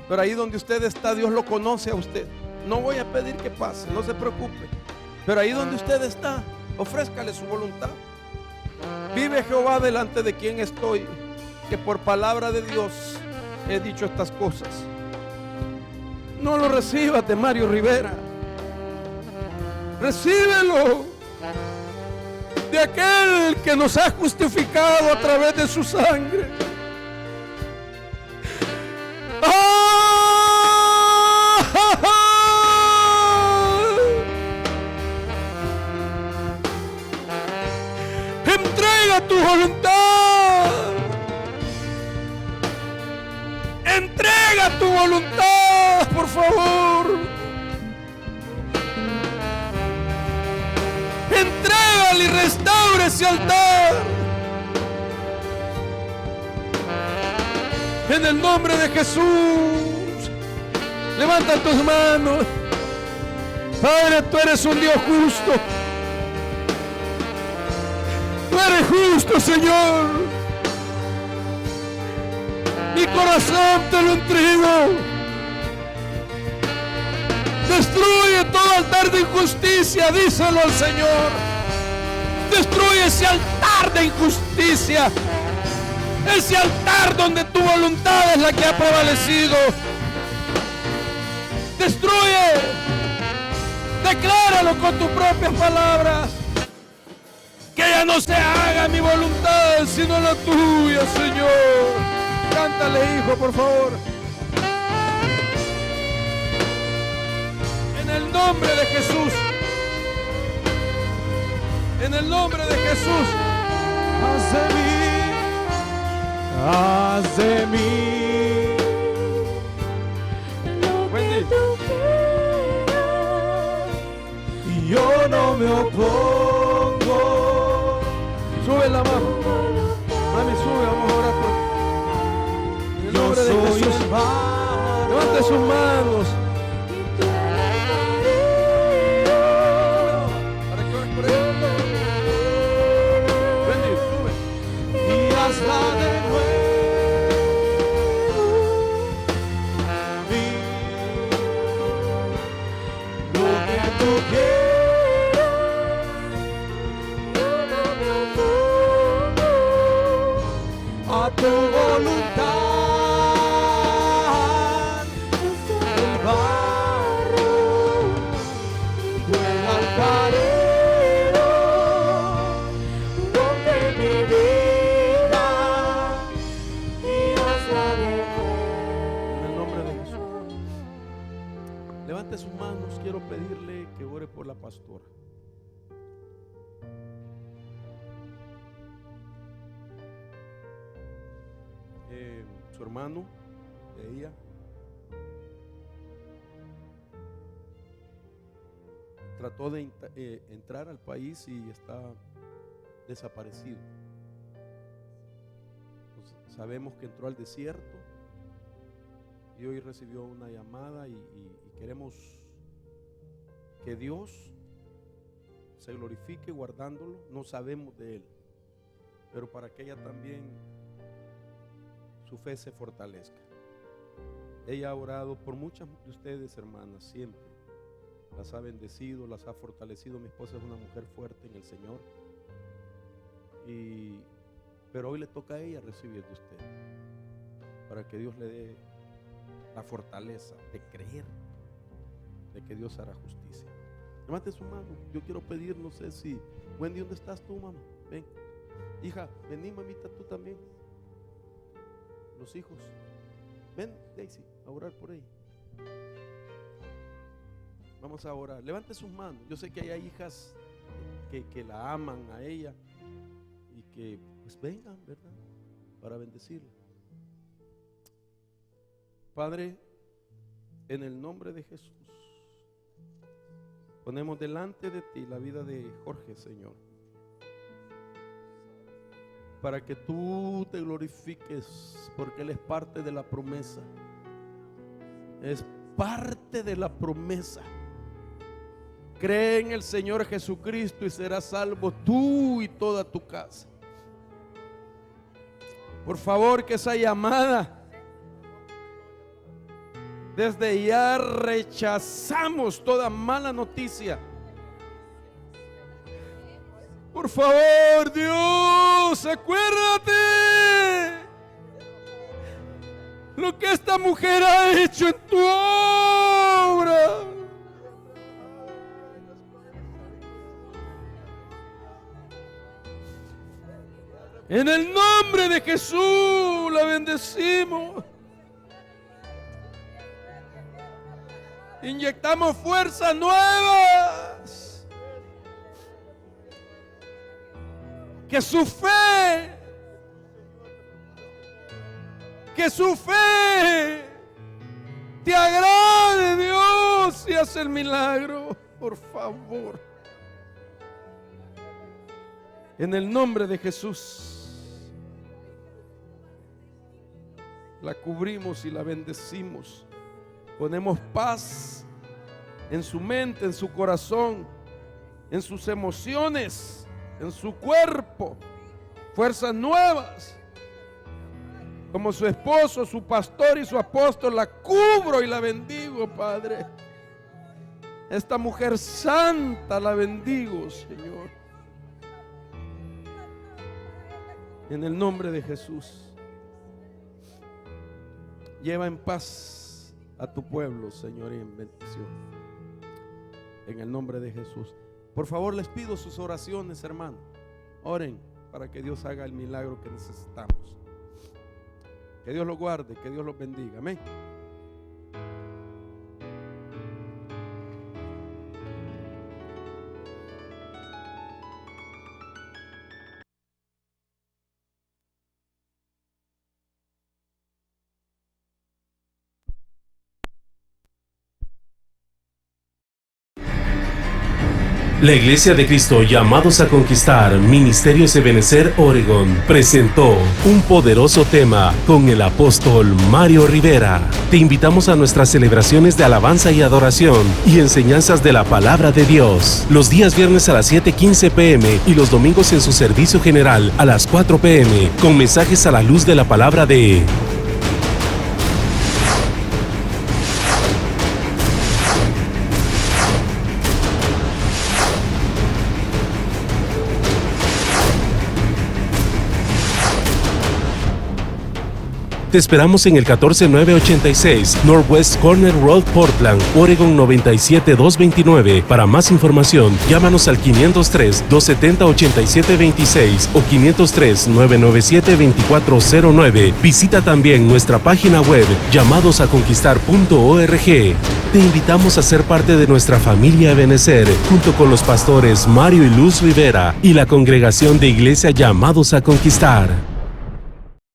Pero ahí donde usted está, Dios lo conoce a usted. No voy a pedir que pase, no se preocupe. Pero ahí donde usted está, ofrézcale su voluntad. Vive Jehová delante de quien estoy, que por palabra de Dios he dicho estas cosas. No lo recibas de Mario Rivera. Recíbelo de aquel que nos ha justificado a través de su sangre. Entrega tu voluntad. Entrega tu voluntad, por favor. Entrégale y restaura ese altar. En el nombre de Jesús. Levanta tus manos. Padre, tú eres un Dios justo. Tú eres justo, Señor. Mi corazón te lo entrego. Destruye todo altar de injusticia, díselo al Señor. Destruye ese altar de injusticia. Ese altar donde tu voluntad es la que ha prevalecido. Destruye. Decláralo con tus propias palabras. Que ya no se haga mi voluntad, sino la tuya, Señor. Cántale, hijo, por favor. En el nombre de Jesús. En el nombre de Jesús. Haz de mí lo que tú quieras, y yo no me opongo. Sube la mano. Mami, sube, vamos a orar por. En el nombre de Jesús. Levante sus manos. Para que ores por él. Ven, sube. Y hazla de nuevo. Lo que tú quieras. Tu voluntad el barro, buen alfarero, donde mi vida pastora. Su hermano de ella trató de entrar al país y está desaparecido. Pues sabemos que entró al desierto y hoy recibió una llamada y queremos que Dios se glorifique guardándolo. No sabemos de él, pero para que ella también su fe se fortalezca. Ella ha orado por muchas de ustedes, hermanas, siempre. Las ha bendecido, las ha fortalecido. Mi esposa es una mujer fuerte en el Señor. Pero hoy le toca a ella recibir de usted, para que Dios le dé la fortaleza de creer de que Dios hará justicia. Levante su mano. Yo quiero pedir, no sé si Wendy, ¿dónde estás tú, mamá? Ven, hija, vení, mamita, tú también. Los hijos, ven, Daisy, a orar por ella. Vamos a orar. Levante sus manos. Yo sé que hay hijas que la aman a ella y que pues vengan, ¿verdad?, para bendecirla. Padre, en el nombre de Jesús, ponemos delante de ti la vida de Jorge, Señor, para que tú te glorifiques, porque él es parte de la promesa. Es parte de la promesa. Cree en el Señor Jesucristo y serás salvo tú y toda tu casa. Por favor, que esa llamada, desde ya rechazamos toda mala noticia. Por favor, Dios, acuérdate lo que esta mujer ha hecho en tu obra. En el nombre de Jesús la bendecimos. Inyectamos fuerzas nuevas. Que su fe te agrade, Dios, y haz el milagro, por favor. En el nombre de Jesús la cubrimos y la bendecimos. Ponemos paz en su mente, en su corazón, en sus emociones, en su cuerpo, fuerzas nuevas. Como su esposo, su pastor y su apóstol, la cubro y la bendigo, Padre. Esta mujer santa la bendigo, Señor. En el nombre de Jesús. Lleva en paz a tu pueblo, Señor, y en bendición. En el nombre de Jesús. Por favor, les pido sus oraciones, hermano. Oren para que Dios haga el milagro que necesitamos. Que Dios los guarde, que Dios los bendiga. Amén. La Iglesia de Cristo Llamados a Conquistar, Ministerios Ebenecer, Oregon, presentó un poderoso tema con el apóstol Mario Rivera. Te invitamos a nuestras celebraciones de alabanza y adoración y enseñanzas de la palabra de Dios. Los días viernes a las 7:15 p.m. y los domingos en su servicio general a las 4 p.m. con mensajes a la luz de la palabra de Te esperamos en el 14986 Northwest Corner Road, Portland, Oregon 97229. Para más información, llámanos al 503-270-8726 o 503-997-2409. Visita también nuestra página web llamadosaconquistar.org. Te invitamos a ser parte de nuestra familia Ebenecer, junto con los pastores Mario y Luz Rivera y la congregación de Iglesia Llamados a Conquistar.